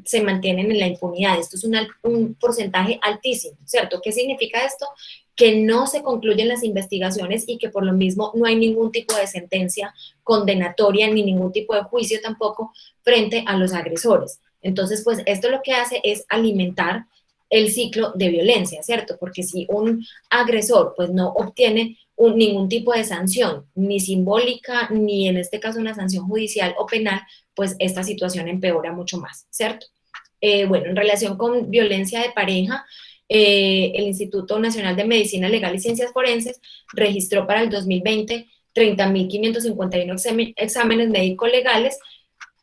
se mantienen en la impunidad. Esto es un porcentaje altísimo, ¿cierto? ¿Qué significa esto? Que no se concluyen las investigaciones y que por lo mismo no hay ningún tipo de sentencia condenatoria ni ningún tipo de juicio tampoco frente a los agresores. Entonces, pues esto lo que hace es alimentar el ciclo de violencia, ¿cierto? Porque si un agresor pues no obtiene ningún tipo de sanción, ni simbólica, ni en este caso una sanción judicial o penal, pues esta situación empeora mucho más, ¿cierto? Bueno, en relación con violencia de pareja, el Instituto Nacional de Medicina Legal y Ciencias Forenses registró para el 2020 30.551 exámenes médico-legales.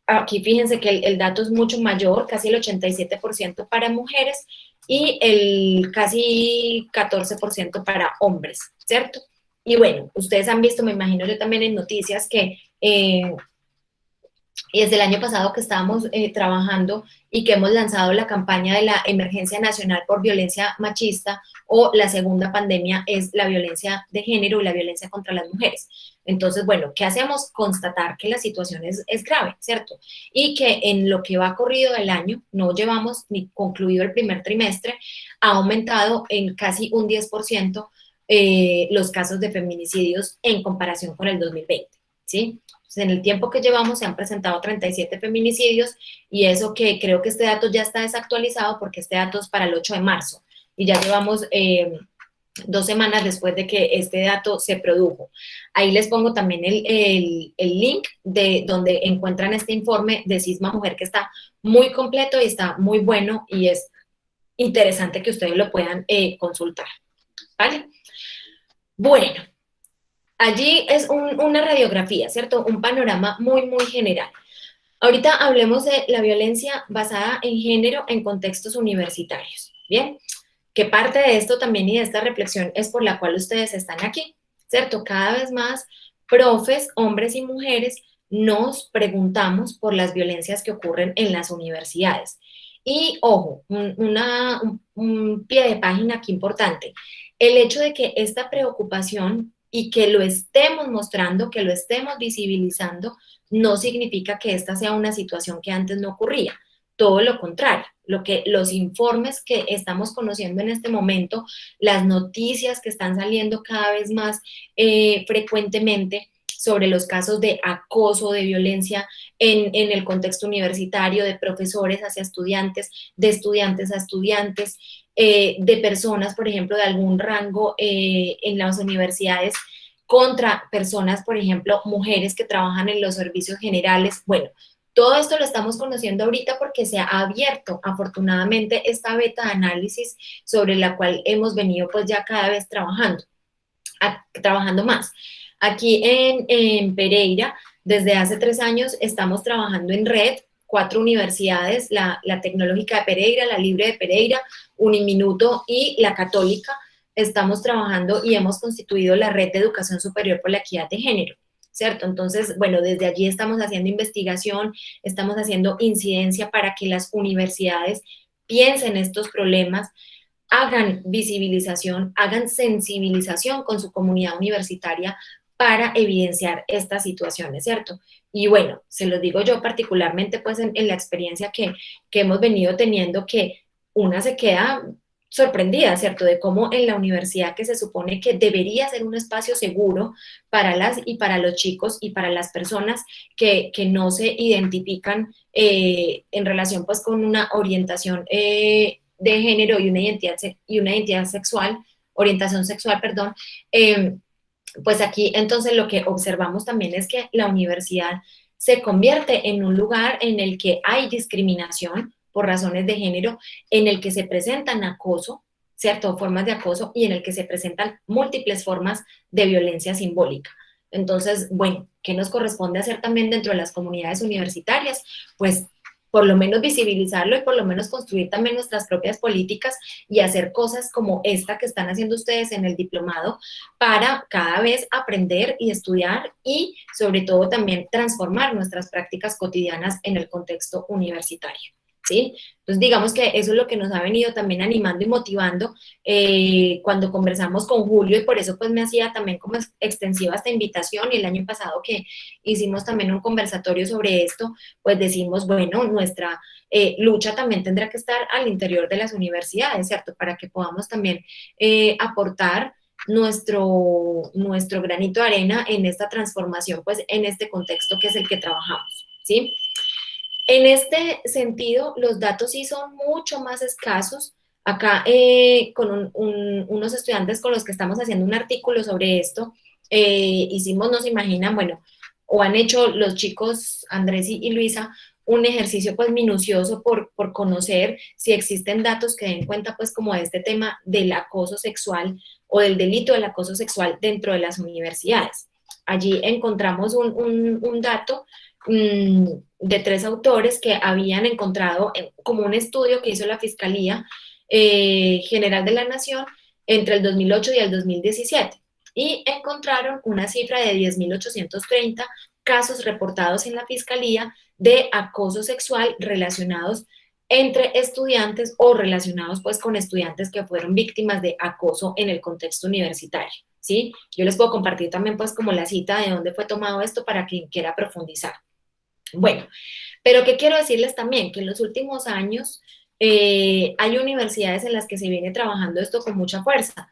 Aquí fíjense que el dato es mucho mayor, casi el 87% para mujeres y el casi 14% para hombres, ¿cierto? Y bueno, ustedes han visto, me imagino yo también en noticias que y desde el año pasado que estábamos trabajando y que hemos lanzado la campaña de la Emergencia Nacional por Violencia Machista, o la segunda pandemia es la violencia de género y la violencia contra las mujeres. Entonces, bueno, ¿qué hacemos? Constatar que la situación es grave, ¿cierto? Y que en lo que va corrido del año, no llevamos ni concluido el primer trimestre, ha aumentado en casi un 10% los casos de feminicidios en comparación con el 2020, ¿sí? En el tiempo que llevamos se han presentado 37 feminicidios y eso que creo que este dato ya está desactualizado porque este dato es para el 8 de marzo y ya llevamos 2 semanas después de que este dato se produjo. Ahí les pongo también el link de donde encuentran este informe de Sisma Mujer que está muy completo y está muy bueno y es interesante que ustedes lo puedan consultar, ¿vale? Bueno. Allí es una radiografía, ¿cierto? Un panorama muy, muy general. Ahorita hablemos de la violencia basada en género en contextos universitarios, ¿bien? Que parte de esto también y de esta reflexión es por la cual ustedes están aquí, ¿cierto? Cada vez más profes, hombres y mujeres, nos preguntamos por las violencias que ocurren en las universidades. Y ojo, un pie de página aquí importante, el hecho de que esta preocupación y que lo estemos mostrando, que lo estemos visibilizando, no significa que esta sea una situación que antes no ocurría. Todo lo contrario, los informes que estamos conociendo en este momento, las noticias que están saliendo cada vez más frecuentemente sobre los casos de acoso, de violencia en el contexto universitario, de profesores hacia estudiantes, de estudiantes a estudiantes, de personas, por ejemplo, de algún rango en las universidades contra personas, por ejemplo, mujeres que trabajan en los servicios generales. Bueno, todo esto lo estamos conociendo ahorita porque se ha abierto, afortunadamente, esta beta de análisis sobre la cual hemos venido pues ya cada vez trabajando más. Aquí en Pereira, desde hace 3 años, estamos trabajando en red, 4 universidades, la Tecnológica de Pereira, la Libre de Pereira, Uniminuto y la Católica. Estamos trabajando y hemos constituido la Red de Educación Superior por la Equidad de Género, ¿cierto? Entonces, bueno, desde allí estamos haciendo investigación, estamos haciendo incidencia para que las universidades piensen estos problemas, hagan visibilización, hagan sensibilización con su comunidad universitaria para evidenciar estas situaciones, ¿cierto? Y bueno, se los digo yo particularmente pues en la experiencia que hemos venido teniendo, que una se queda sorprendida, ¿cierto?, de cómo en la universidad, que se supone que debería ser un espacio seguro para las y para los chicos y para las personas que no se identifican en relación pues con una orientación de género y una identidad sexual, orientación sexual, perdón, pues aquí entonces lo que observamos también es que la universidad se convierte en un lugar en el que hay discriminación por razones de género, en el que se presentan acoso, ¿cierto? Formas de acoso y en el que se presentan múltiples formas de violencia simbólica. Entonces, bueno, ¿qué nos corresponde hacer también dentro de las comunidades universitarias? Pues por lo menos visibilizarlo y por lo menos construir también nuestras propias políticas y hacer cosas como esta que están haciendo ustedes en el diplomado para cada vez aprender y estudiar y sobre todo también transformar nuestras prácticas cotidianas en el contexto universitario. ¿Sí? Entonces, digamos que eso es lo que nos ha venido también animando y motivando cuando conversamos con Julio, y por eso pues me hacía también como extensiva esta invitación, y el año pasado que hicimos también un conversatorio sobre esto, pues decimos, bueno, nuestra lucha también tendrá que estar al interior de las universidades, ¿cierto? Para que podamos también aportar nuestro granito de arena en esta transformación, pues en este contexto que es el que trabajamos, ¿sí? En este sentido, los datos sí son mucho más escasos. Acá con unos estudiantes con los que estamos haciendo un artículo sobre esto, hicimos, nos imaginan, bueno, o han hecho los chicos Andrés y Luisa un ejercicio pues minucioso por conocer si existen datos que den cuenta pues como de este tema del acoso sexual o del delito del acoso sexual dentro de las universidades. Allí encontramos un dato de 3 autores que habían encontrado como un estudio que hizo la Fiscalía General de la Nación entre el 2008 y el 2017, y encontraron una cifra de 10.830 casos reportados en la Fiscalía de acoso sexual relacionados entre estudiantes o relacionados pues con estudiantes que fueron víctimas de acoso en el contexto universitario, ¿sí? Yo les puedo compartir también pues como la cita de dónde fue tomado esto para quien quiera profundizar. Bueno, pero ¿qué quiero decirles también? Que en los últimos años hay universidades en las que se viene trabajando esto con mucha fuerza.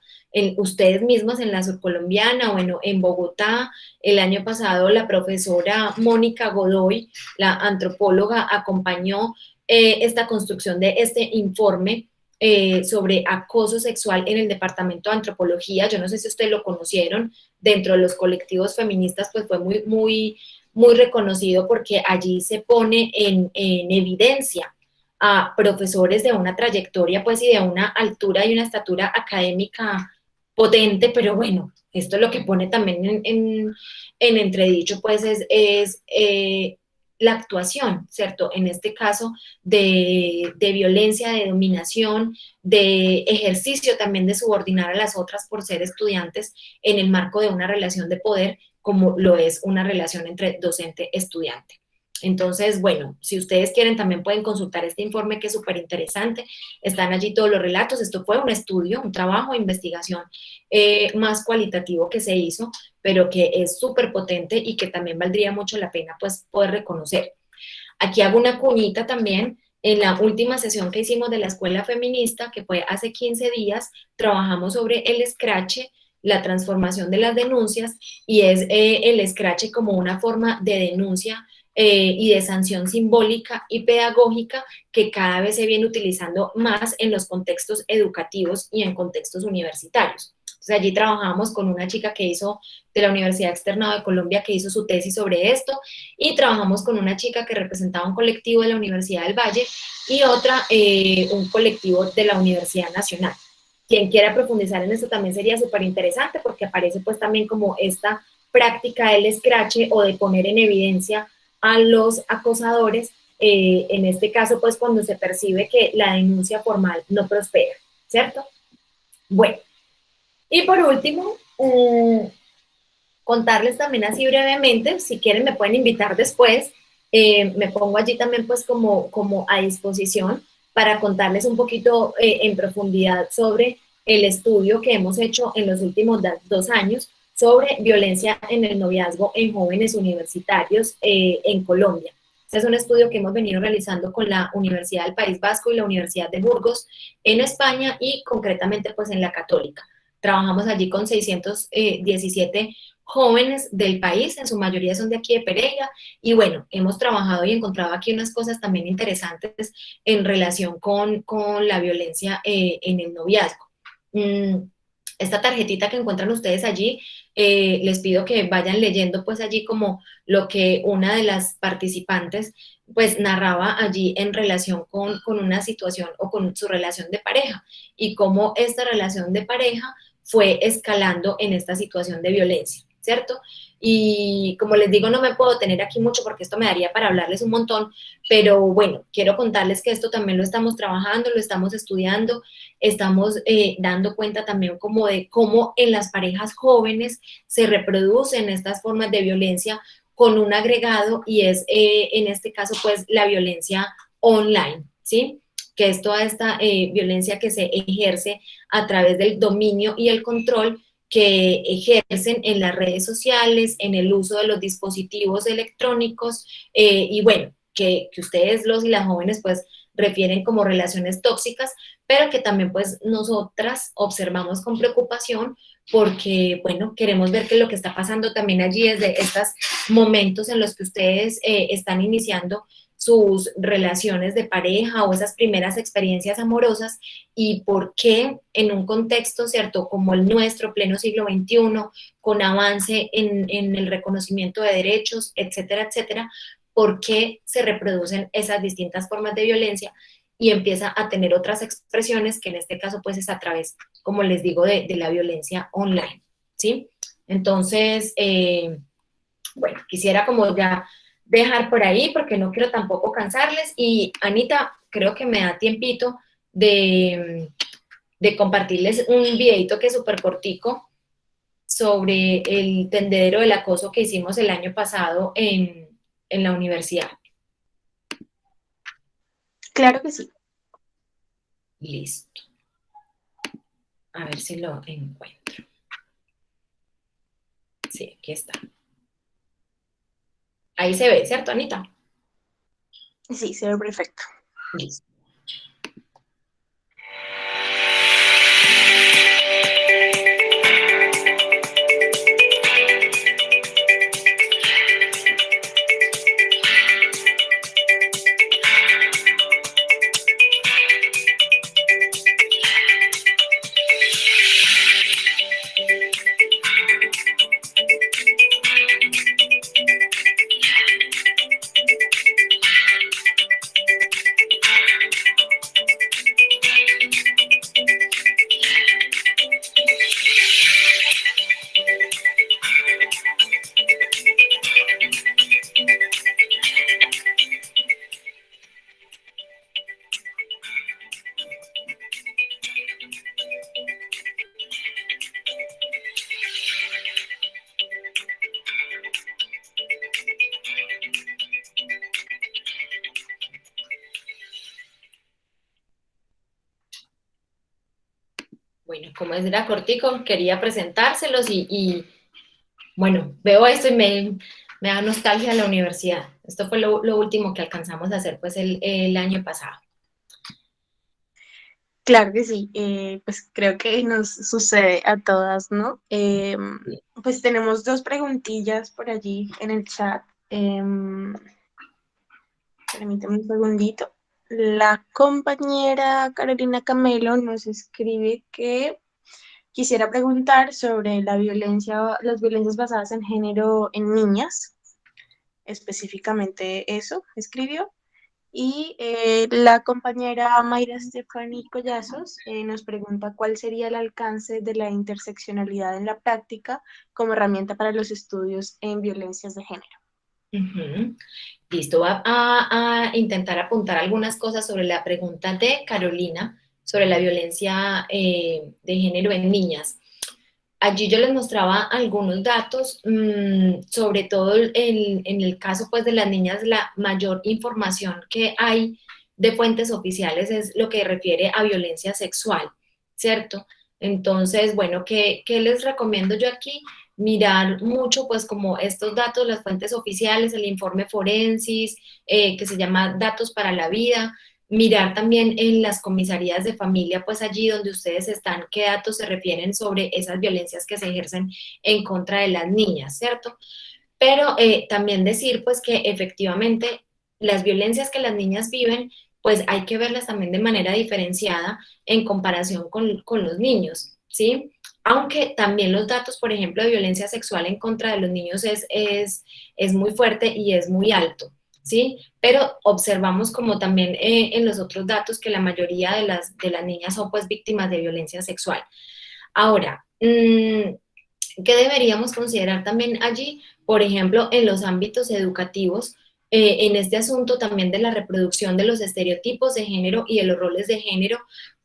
Ustedes mismos en la Surcolombiana, bueno, en Bogotá, el año pasado la profesora Mónica Godoy, la antropóloga, acompañó esta construcción de este informe sobre acoso sexual en el Departamento de Antropología. Yo no sé si ustedes lo conocieron, dentro de los colectivos feministas, pues fue muy reconocido porque allí se pone en evidencia a profesores de una trayectoria pues y de una altura y una estatura académica potente, pero bueno, esto lo que pone también en entredicho pues es la actuación, ¿cierto? En este caso de violencia, de dominación, de ejercicio también de subordinar a las otras por ser estudiantes en el marco de una relación de poder como lo es una relación entre docente-estudiante. Entonces, bueno, si ustedes quieren también pueden consultar este informe que es súper interesante. Están allí todos los relatos. Esto fue un estudio, un trabajo de investigación más cualitativo que se hizo, pero que es súper potente y que también valdría mucho la pena pues poder reconocer. Aquí hago una cuñita también. En la última sesión que hicimos de la Escuela Feminista, que fue hace 15 días, trabajamos sobre el escrache, la transformación de las denuncias, y es el escrache como una forma de denuncia y de sanción simbólica y pedagógica que cada vez se viene utilizando más en los contextos educativos y en contextos universitarios. Entonces allí trabajamos con una chica que hizo de la Universidad Externado de Colombia, que hizo su tesis sobre esto, y trabajamos con una chica que representaba un colectivo de la Universidad del Valle y otra, un colectivo de la Universidad Nacional. Quien quiera profundizar en esto también sería súper interesante porque aparece pues también como esta práctica del escrache o de poner en evidencia a los acosadores, en este caso pues cuando se percibe que la denuncia formal no prospera, ¿cierto? Bueno, y por último, contarles también así brevemente, si quieren me pueden invitar después, me pongo allí también pues como a disposición para contarles un poquito en profundidad sobre el estudio que hemos hecho en los últimos 2 años sobre violencia en el noviazgo en jóvenes universitarios en Colombia, Este es un estudio que hemos venido realizando con la Universidad del País Vasco y la Universidad de Burgos en España y concretamente pues en la Católica. Trabajamos allí con 617 jóvenes del país, en su mayoría son de aquí de Pereira, y bueno, hemos trabajado y encontrado aquí unas cosas también interesantes en relación con la violencia en el noviazgo. Esta tarjetita que encuentran ustedes allí, les pido que vayan leyendo pues allí como lo que una de las participantes pues narraba allí en relación con una situación o con su relación de pareja y cómo esta relación de pareja fue escalando en esta situación de violencia, ¿cierto? Y como les digo, no me puedo tener aquí mucho porque esto me daría para hablarles un montón, pero bueno, quiero contarles que esto también lo estamos trabajando, lo estamos estudiando, estamos dando cuenta también como de cómo en las parejas jóvenes se reproducen estas formas de violencia con un agregado y es en este caso pues la violencia online, ¿sí? Que es toda esta violencia que se ejerce a través del dominio y el control que ejercen en las redes sociales, en el uso de los dispositivos electrónicos y bueno, que ustedes los y las jóvenes pues refieren como relaciones tóxicas, pero que también pues nosotras observamos con preocupación porque, bueno, queremos ver qué es lo que está pasando también allí desde estos momentos en los que ustedes están iniciando sus relaciones de pareja o esas primeras experiencias amorosas y por qué en un contexto, ¿cierto?, como el nuestro, pleno siglo XXI, con avance en el reconocimiento de derechos, etcétera, etcétera, por qué se reproducen esas distintas formas de violencia y empieza a tener otras expresiones que en este caso pues es a través, como les digo, de la violencia online, ¿sí? Entonces, bueno, quisiera como ya dejar por ahí porque no quiero tampoco cansarles y Anita, creo que me da tiempito de compartirles un videito que es súper cortico sobre el tendedero del acoso que hicimos el año pasado en la universidad. Claro que sí. Listo. A ver si lo encuentro. Sí, aquí está. Ahí se ve, ¿cierto, Anita? Sí, se ve perfecto. Listo. Bueno, como era cortico, quería presentárselos y bueno, veo esto y me da nostalgia de la universidad. Esto fue lo último que alcanzamos a hacer pues el año pasado. Claro que sí, pues creo que nos sucede a todas, ¿no? Pues tenemos dos preguntillas por allí en el chat. Permíteme un segundito. La compañera Carolina Camelo nos escribe que quisiera preguntar sobre la violencia, las violencias basadas en género en niñas, específicamente eso, escribió. Y la compañera Mayra Stephanie Collazos nos pregunta cuál sería el alcance de la interseccionalidad en la práctica como herramienta para los estudios en violencias de género. Listo, voy a intentar apuntar algunas cosas sobre la pregunta de Carolina sobre la violencia de género en niñas. Allí yo les mostraba algunos datos, sobre todo en el caso pues de las niñas, la mayor información que hay de fuentes oficiales es lo que refiere a violencia sexual, ¿cierto? Entonces, bueno, ¿qué les recomiendo yo aquí? mirar mucho pues como estos datos, las fuentes oficiales, el informe forensis, que se llama Datos para la Vida, mirar también en las comisarías de familia, pues allí donde ustedes están, qué datos se refieren sobre esas violencias que se ejercen en contra de las niñas, ¿cierto? Pero también decir pues que efectivamente las violencias que las niñas viven, pues hay que verlas también de manera diferenciada en comparación con los niños, ¿sí? Aunque también los datos, por ejemplo, de violencia sexual en contra de los niños es muy fuerte y es muy alto, ¿sí? Pero observamos como también en los otros datos que la mayoría de las niñas son pues víctimas de violencia sexual. Ahora, ¿qué deberíamos considerar también allí? Por ejemplo, en los ámbitos educativos, en este asunto también de la reproducción de los estereotipos de género y de los roles de género,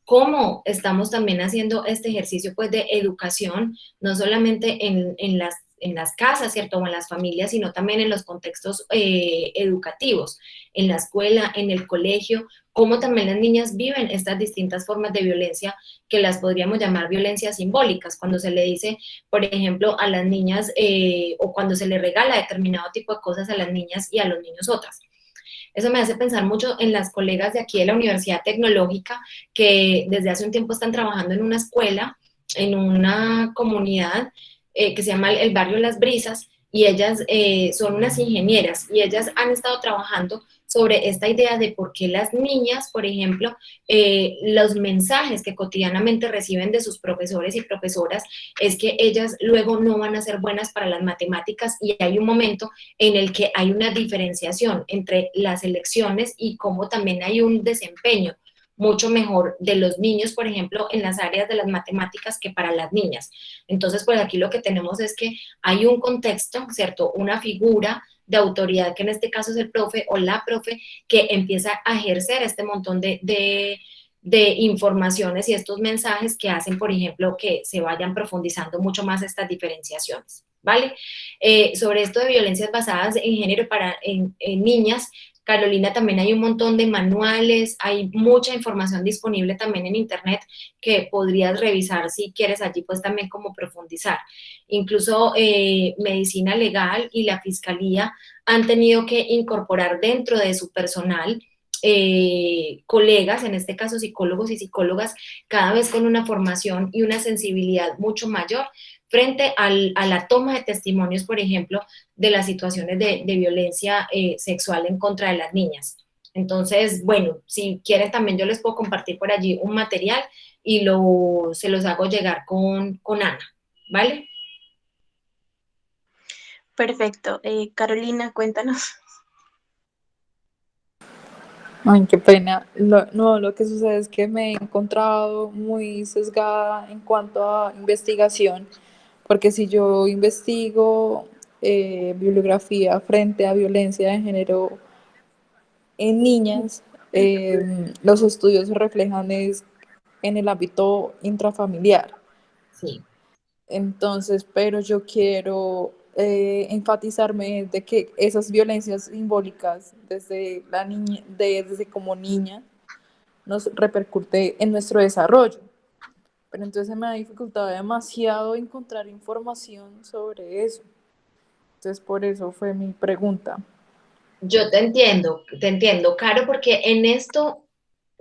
cómo estamos también haciendo este ejercicio pues de educación, no solamente en las casas, ¿cierto? O en las familias, sino también en los contextos educativos, en la escuela, en el colegio, cómo también las niñas viven estas distintas formas de violencia que las podríamos llamar violencias simbólicas, cuando se le dice, por ejemplo, a las niñas o cuando se le regala determinado tipo de cosas a las niñas y a los niños otras. Eso me hace pensar mucho en las colegas de aquí de la Universidad Tecnológica que desde hace un tiempo están trabajando en una escuela, en una comunidad que se llama el barrio Las Brisas, y ellas son unas ingenieras y ellas han estado trabajando sobre esta idea de por qué las niñas, por ejemplo, los mensajes que cotidianamente reciben de sus profesores y profesoras es que ellas luego no van a ser buenas para las matemáticas y hay un momento en el que hay una diferenciación entre las elecciones y cómo también hay un desempeño mucho mejor de los niños, por ejemplo, en las áreas de las matemáticas que para las niñas. Entonces, pues aquí lo que tenemos es que hay un contexto, ¿cierto? Una figura de autoridad, que en este caso es el profe o la profe, que empieza a ejercer este montón de informaciones y estos mensajes que hacen, por ejemplo, que se vayan profundizando mucho más estas diferenciaciones. ¿Vale? Sobre esto de violencias basadas en género en niñas, Carolina, también hay un montón de manuales, hay mucha información disponible también en internet que podrías revisar si quieres allí pues también como profundizar. Incluso medicina legal y la fiscalía han tenido que incorporar dentro de su personal colegas, en este caso psicólogos y psicólogas, cada vez con una formación y una sensibilidad mucho mayor frente a la toma de testimonios, por ejemplo, de las situaciones de violencia sexual en contra de las niñas. Entonces, bueno, si quieren también yo les puedo compartir por allí un material y se los hago llegar con Ana, ¿vale? Perfecto. Carolina, cuéntanos. Ay, qué pena. No, lo que sucede es que me he encontrado muy sesgada en cuanto a investigación, porque si yo investigo bibliografía frente a violencia de género en niñas, los estudios se reflejan es en el ámbito intrafamiliar. Sí. Entonces, pero yo quiero enfatizarme de que esas violencias simbólicas desde la niña, desde como niña, nos repercute en nuestro desarrollo. Pero entonces se me ha dificultado demasiado encontrar información sobre eso. Entonces, por eso fue mi pregunta. Yo te entiendo, Caro, porque en esto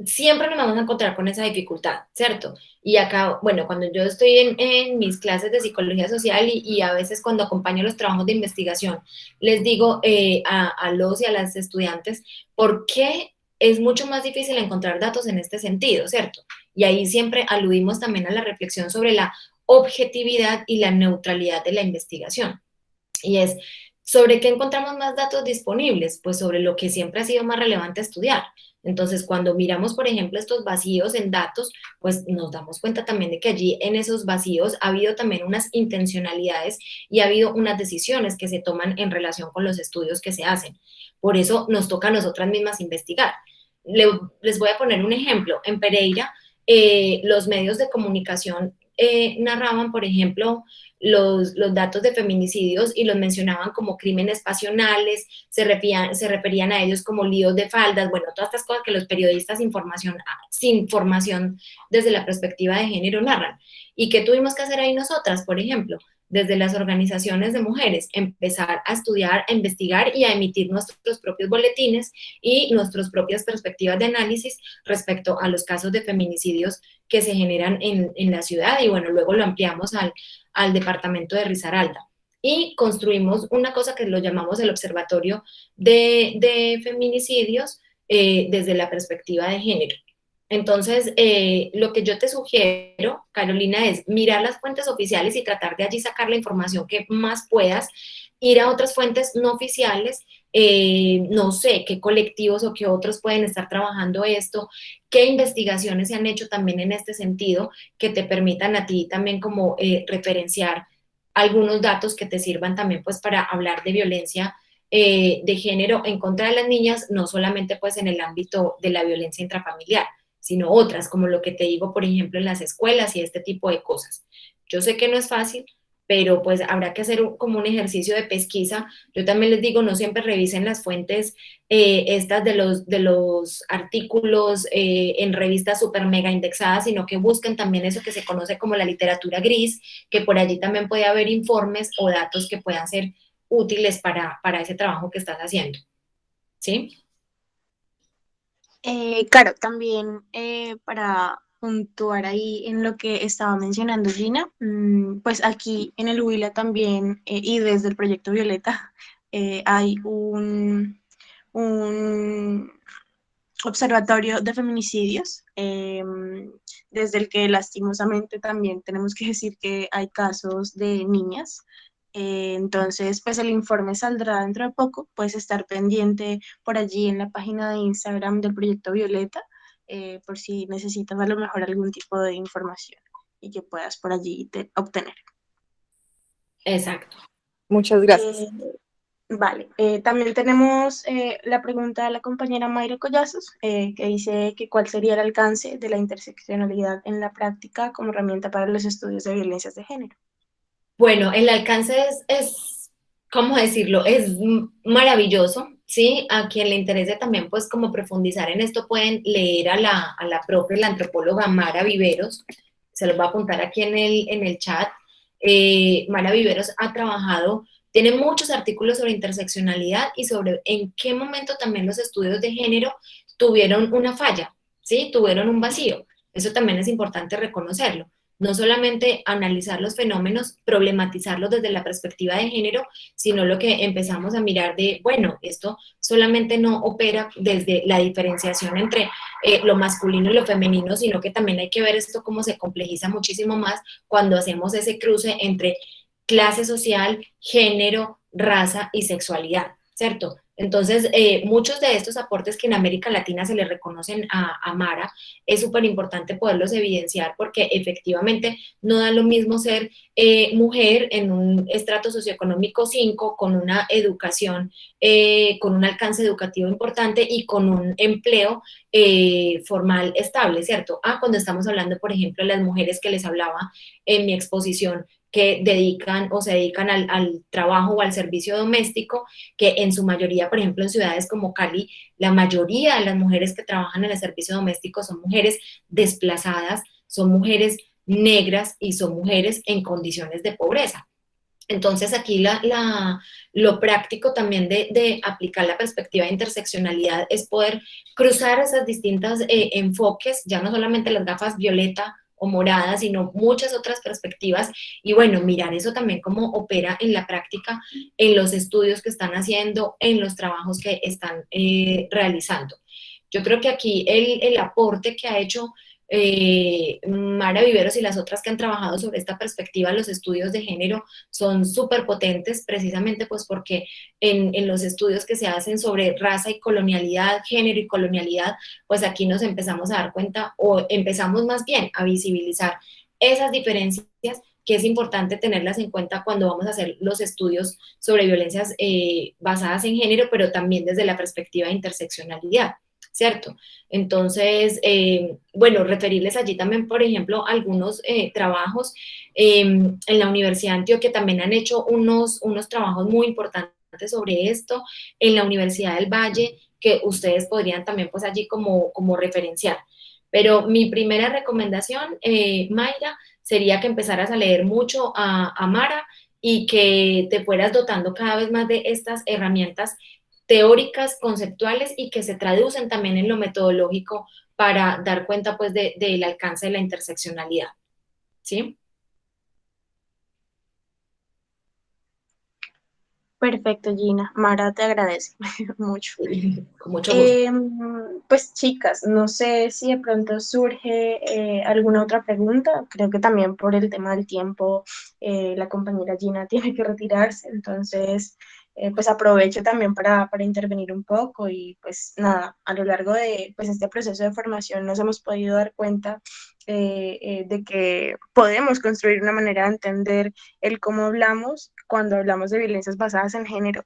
siempre nos vamos a encontrar con esa dificultad, ¿cierto? Y acá, bueno, cuando yo estoy en mis clases de psicología social y a veces cuando acompaño los trabajos de investigación, les digo a los y a las estudiantes, ¿por qué es mucho más difícil encontrar datos en este sentido, ¿cierto? Y ahí siempre aludimos también a la reflexión sobre la objetividad y la neutralidad de la investigación. Y es, ¿sobre qué encontramos más datos disponibles? Pues sobre lo que siempre ha sido más relevante estudiar. Entonces, cuando miramos, por ejemplo, estos vacíos en datos, pues nos damos cuenta también de que allí en esos vacíos ha habido también unas intencionalidades y ha habido unas decisiones que se toman en relación con los estudios que se hacen. Por eso nos toca a nosotras mismas investigar. Les voy a poner un ejemplo. En Pereira, los medios de comunicación narraban, por ejemplo, los datos de feminicidios y los mencionaban como crímenes pasionales, se referían a ellos como líos de faldas, bueno, todas estas cosas que los periodistas sin formación desde la perspectiva de género narran. ¿Y qué tuvimos que hacer ahí nosotras, por ejemplo? desde las organizaciones de mujeres, empezar a estudiar, a investigar y a emitir nuestros propios boletines y nuestras propias perspectivas de análisis respecto a los casos de feminicidios que se generan en la ciudad, y bueno, luego lo ampliamos al departamento de Risaralda. Y construimos una cosa que lo llamamos el Observatorio de Feminicidios desde la perspectiva de género. Entonces, lo que yo te sugiero, Carolina, es mirar las fuentes oficiales y tratar de allí sacar la información que más puedas, ir a otras fuentes no oficiales, no sé qué colectivos o qué otros pueden estar trabajando esto, qué investigaciones se han hecho también en este sentido, que te permitan a ti también como referenciar algunos datos que te sirvan también pues para hablar de violencia de género en contra de las niñas, no solamente pues en el ámbito de la violencia intrafamiliar, sino otras, como lo que te digo, por ejemplo, en las escuelas y este tipo de cosas. Yo sé que no es fácil, pero pues habrá que hacer como un ejercicio de pesquisa. Yo también les digo, no siempre revisen las fuentes estas de los artículos en revistas super mega indexadas, sino que busquen también eso que se conoce como la literatura gris, que por allí también puede haber informes o datos que puedan ser útiles para ese trabajo que estás haciendo. ¿Sí? Claro, también para puntuar ahí en lo que estaba mencionando Gina, pues aquí en el Huila también y desde el proyecto Violeta hay un observatorio de feminicidios, desde el que lastimosamente también tenemos que decir que hay casos de niñas. Entonces, pues el informe saldrá dentro de poco, puedes estar pendiente por allí en la página de Instagram del Proyecto Violeta, por si necesitas a lo mejor algún tipo de información y que puedas por allí obtener. Exacto. Muchas gracias. Vale, también tenemos la pregunta de la compañera Mayra Collazos, que dice que cuál sería el alcance de la interseccionalidad en la práctica como herramienta para los estudios de violencias de género. Bueno, el alcance ¿cómo decirlo? Es maravilloso, ¿sí? A quien le interese también, pues, como profundizar en esto, pueden leer a la propia, la antropóloga Mara Viveros, se los voy a apuntar aquí en el chat. Mara Viveros ha trabajado, tiene muchos artículos sobre interseccionalidad y sobre en qué momento también los estudios de género tuvieron una falla, ¿sí? Tuvieron un vacío. Eso también es importante reconocerlo. No solamente analizar los fenómenos, problematizarlos desde la perspectiva de género, sino lo que empezamos a mirar de, bueno, esto solamente no opera desde la diferenciación entre lo masculino y lo femenino, sino que también hay que ver esto cómo se complejiza muchísimo más cuando hacemos ese cruce entre clase social, género, raza y sexualidad, ¿cierto? Entonces, muchos de estos aportes que en América Latina se le reconocen a Mara, es súper importante poderlos evidenciar porque efectivamente no da lo mismo ser mujer en un estrato socioeconómico 5 con una educación, con un alcance educativo importante y con un empleo formal estable, ¿cierto? Cuando estamos hablando, por ejemplo, de las mujeres que les hablaba en mi exposición, que dedican o se dedican al trabajo o al servicio doméstico, que en su mayoría, por ejemplo, en ciudades como Cali, la mayoría de las mujeres que trabajan en el servicio doméstico son mujeres desplazadas, son mujeres negras y son mujeres en condiciones de pobreza. Entonces aquí lo práctico también de aplicar la perspectiva de interseccionalidad es poder cruzar esas distintas enfoques, ya no solamente las gafas violeta o morada, sino muchas otras perspectivas y bueno, mirar eso también cómo opera en la práctica, en los estudios que están haciendo, en los trabajos que están realizando. Yo creo que aquí el aporte que ha hecho Mara Viveros y las otras que han trabajado sobre esta perspectiva, los estudios de género son súper potentes, precisamente pues porque en los estudios que se hacen sobre raza y colonialidad, género y colonialidad, pues aquí nos empezamos a dar cuenta o empezamos más bien a visibilizar esas diferencias que es importante tenerlas en cuenta cuando vamos a hacer los estudios sobre violencias basadas en género, pero también desde la perspectiva de interseccionalidad. ¿Cierto? Entonces, bueno, referirles allí también, por ejemplo, algunos trabajos en la Universidad de Antioquia también han hecho unos trabajos muy importantes sobre esto, en la Universidad del Valle, que ustedes podrían también pues allí como referenciar. Pero mi primera recomendación, Mayra, sería que empezaras a leer mucho a Mara y que te fueras dotando cada vez más de estas herramientas teóricas, conceptuales y que se traducen también en lo metodológico para dar cuenta pues del alcance de la interseccionalidad, ¿sí? Perfecto, Gina. Mara te agradece mucho. Con mucho gusto. Pues chicas, no sé si de pronto surge alguna otra pregunta. Creo que también por el tema del tiempo la compañera Gina tiene que retirarse, entonces pues aprovecho también para intervenir un poco y pues nada, a lo largo de pues este proceso de formación nos hemos podido dar cuenta de que podemos construir una manera de entender el cómo hablamos cuando hablamos de violencias basadas en género,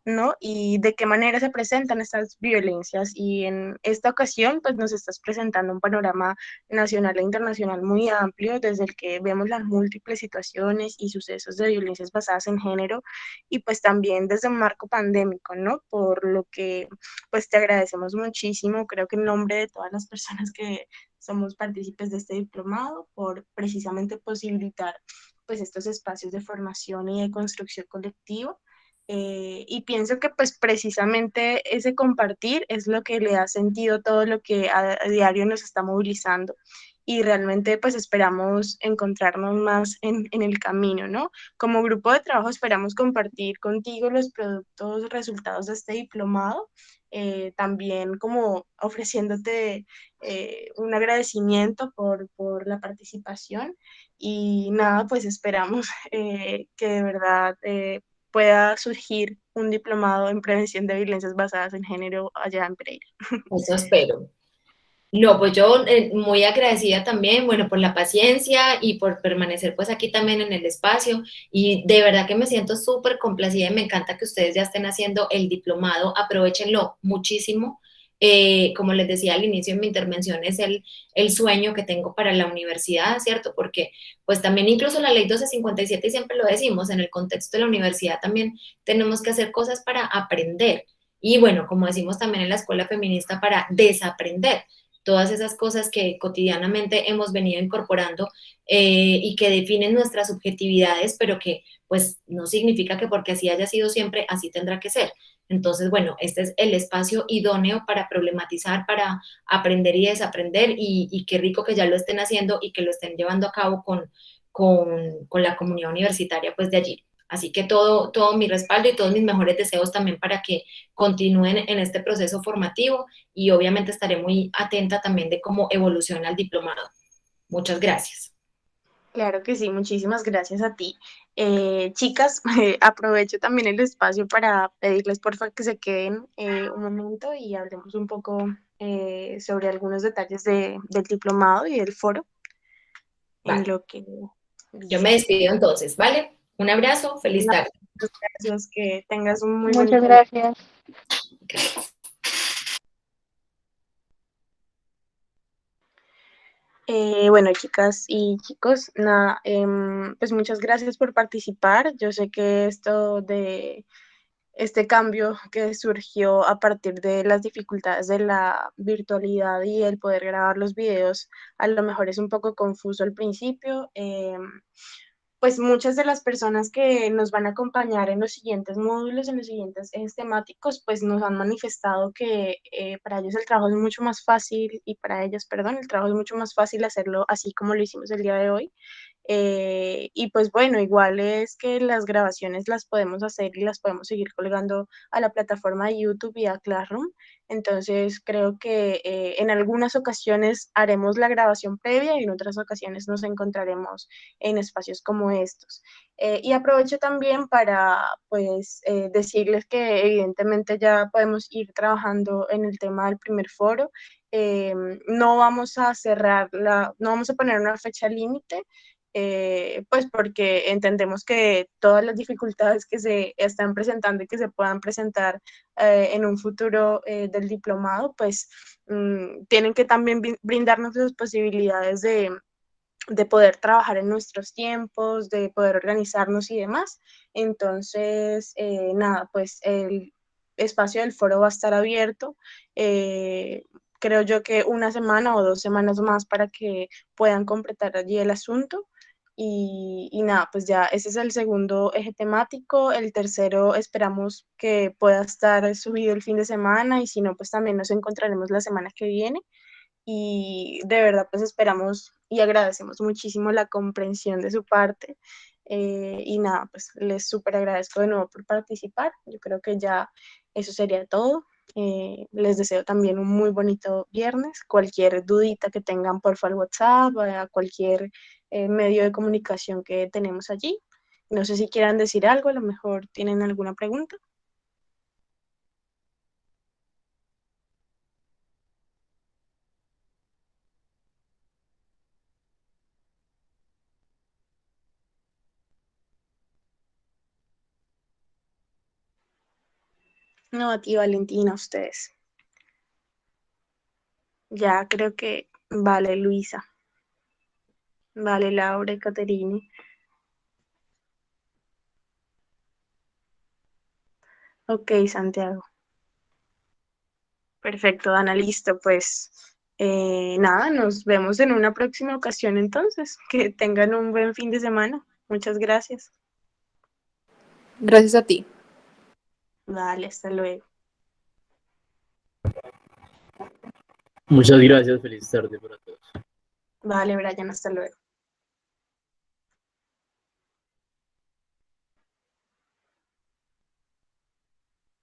¿no? Y de qué manera se presentan estas violencias. Y en esta ocasión, pues nos estás presentando un panorama nacional e internacional muy amplio, desde el que vemos las múltiples situaciones y sucesos de violencias basadas en género, y pues también desde un marco pandémico, ¿no? Por lo que, pues te agradecemos muchísimo, creo que en nombre de todas las personas que somos partícipes de este diplomado, por precisamente posibilitar pues estos espacios de formación y de construcción colectiva. Y pienso que pues precisamente ese compartir es lo que le da sentido a todo lo que a diario nos está movilizando y realmente pues esperamos encontrarnos más en el camino, ¿no? Como grupo de trabajo esperamos compartir contigo los productos, resultados de este diplomado, también como ofreciéndote un agradecimiento por la participación y nada, pues esperamos que de verdad pueda surgir un diplomado en prevención de violencias basadas en género allá en Pereira. Eso espero. No, pues yo muy agradecida también, bueno, por la paciencia y por permanecer pues aquí también en el espacio y de verdad que me siento súper complacida y me encanta que ustedes ya estén haciendo el diplomado, aprovechenlo muchísimo. Como les decía al inicio de mi intervención, es el sueño que tengo para la universidad, ¿cierto? Porque pues también incluso la ley 1257, y siempre lo decimos, en el contexto de la universidad también tenemos que hacer cosas para aprender y bueno, como decimos también en la escuela feminista, para desaprender todas esas cosas que cotidianamente hemos venido incorporando y que definen nuestras subjetividades, pero que pues no significa que porque así haya sido siempre, así tendrá que ser. Entonces, bueno, este es el espacio idóneo para problematizar, para aprender y desaprender y qué rico que ya lo estén haciendo y que lo estén llevando a cabo con la comunidad universitaria pues de allí. Así que todo mi respaldo y todos mis mejores deseos también para que continúen en este proceso formativo y obviamente estaré muy atenta también de cómo evoluciona el diplomado. Muchas gracias. Claro que sí, muchísimas gracias a ti. Chicas, aprovecho también el espacio para pedirles por favor que se queden un momento y hablemos un poco sobre algunos detalles del diplomado y del foro en Vale, lo que yo me listo. despido entonces, ¿vale? Un abrazo, feliz No, tarde. muchas gracias, que tengas un muy Muchas bonito día. gracias. Bueno, chicas y chicos, nada, pues muchas gracias por participar. Yo sé que esto de este cambio que surgió a partir de las dificultades de la virtualidad y el poder grabar los videos, a lo mejor es un poco confuso al principio. Pues muchas de las personas que nos van a acompañar en los siguientes módulos, en los siguientes temáticos, pues nos han manifestado que para ellos el trabajo es mucho más fácil y para ellas, perdón, el trabajo es mucho más fácil hacerlo así como lo hicimos el día de hoy. Y pues bueno, igual es que las grabaciones las podemos hacer y las podemos seguir colgando a la plataforma de YouTube y a Classroom. Entonces creo que en algunas ocasiones haremos la grabación previa y en otras ocasiones nos encontraremos en espacios como estos. Y aprovecho también para pues decirles que evidentemente ya podemos ir trabajando en el tema del primer foro. No vamos a no vamos a poner una fecha límite, pues porque entendemos que todas las dificultades que se están presentando y que se puedan presentar en un futuro del diplomado, pues tienen que también brindarnos las posibilidades de poder trabajar en nuestros tiempos, de poder organizarnos y demás. Entonces, nada, pues el espacio del foro va a estar abierto. Creo yo que una semana o 2 semanas más para que puedan completar allí el asunto. Y nada, pues ya ese es el segundo eje temático. El tercero esperamos que pueda estar subido el fin de semana y si no, pues también nos encontraremos la semana que viene. Y de verdad, pues esperamos y agradecemos muchísimo la comprensión de su parte. Y nada, pues les súper agradezco de nuevo por participar. Yo creo que ya eso sería todo. Les deseo también un muy bonito viernes. Cualquier dudita que tengan, por favor, al WhatsApp, a cualquier medio de comunicación que tenemos allí. No sé si quieran decir algo, a lo mejor tienen alguna pregunta. No, a ti, Valentina, a ustedes. Ya creo que vale, Luisa. Vale, Laura y Caterine. Ok, Santiago. Perfecto, Dana, listo. Pues nada, nos vemos en una próxima ocasión entonces. Que tengan un buen fin de semana. Muchas gracias. Gracias a ti. Vale, hasta luego. Muchas gracias, feliz tarde para todos. Vale, Brian, hasta luego.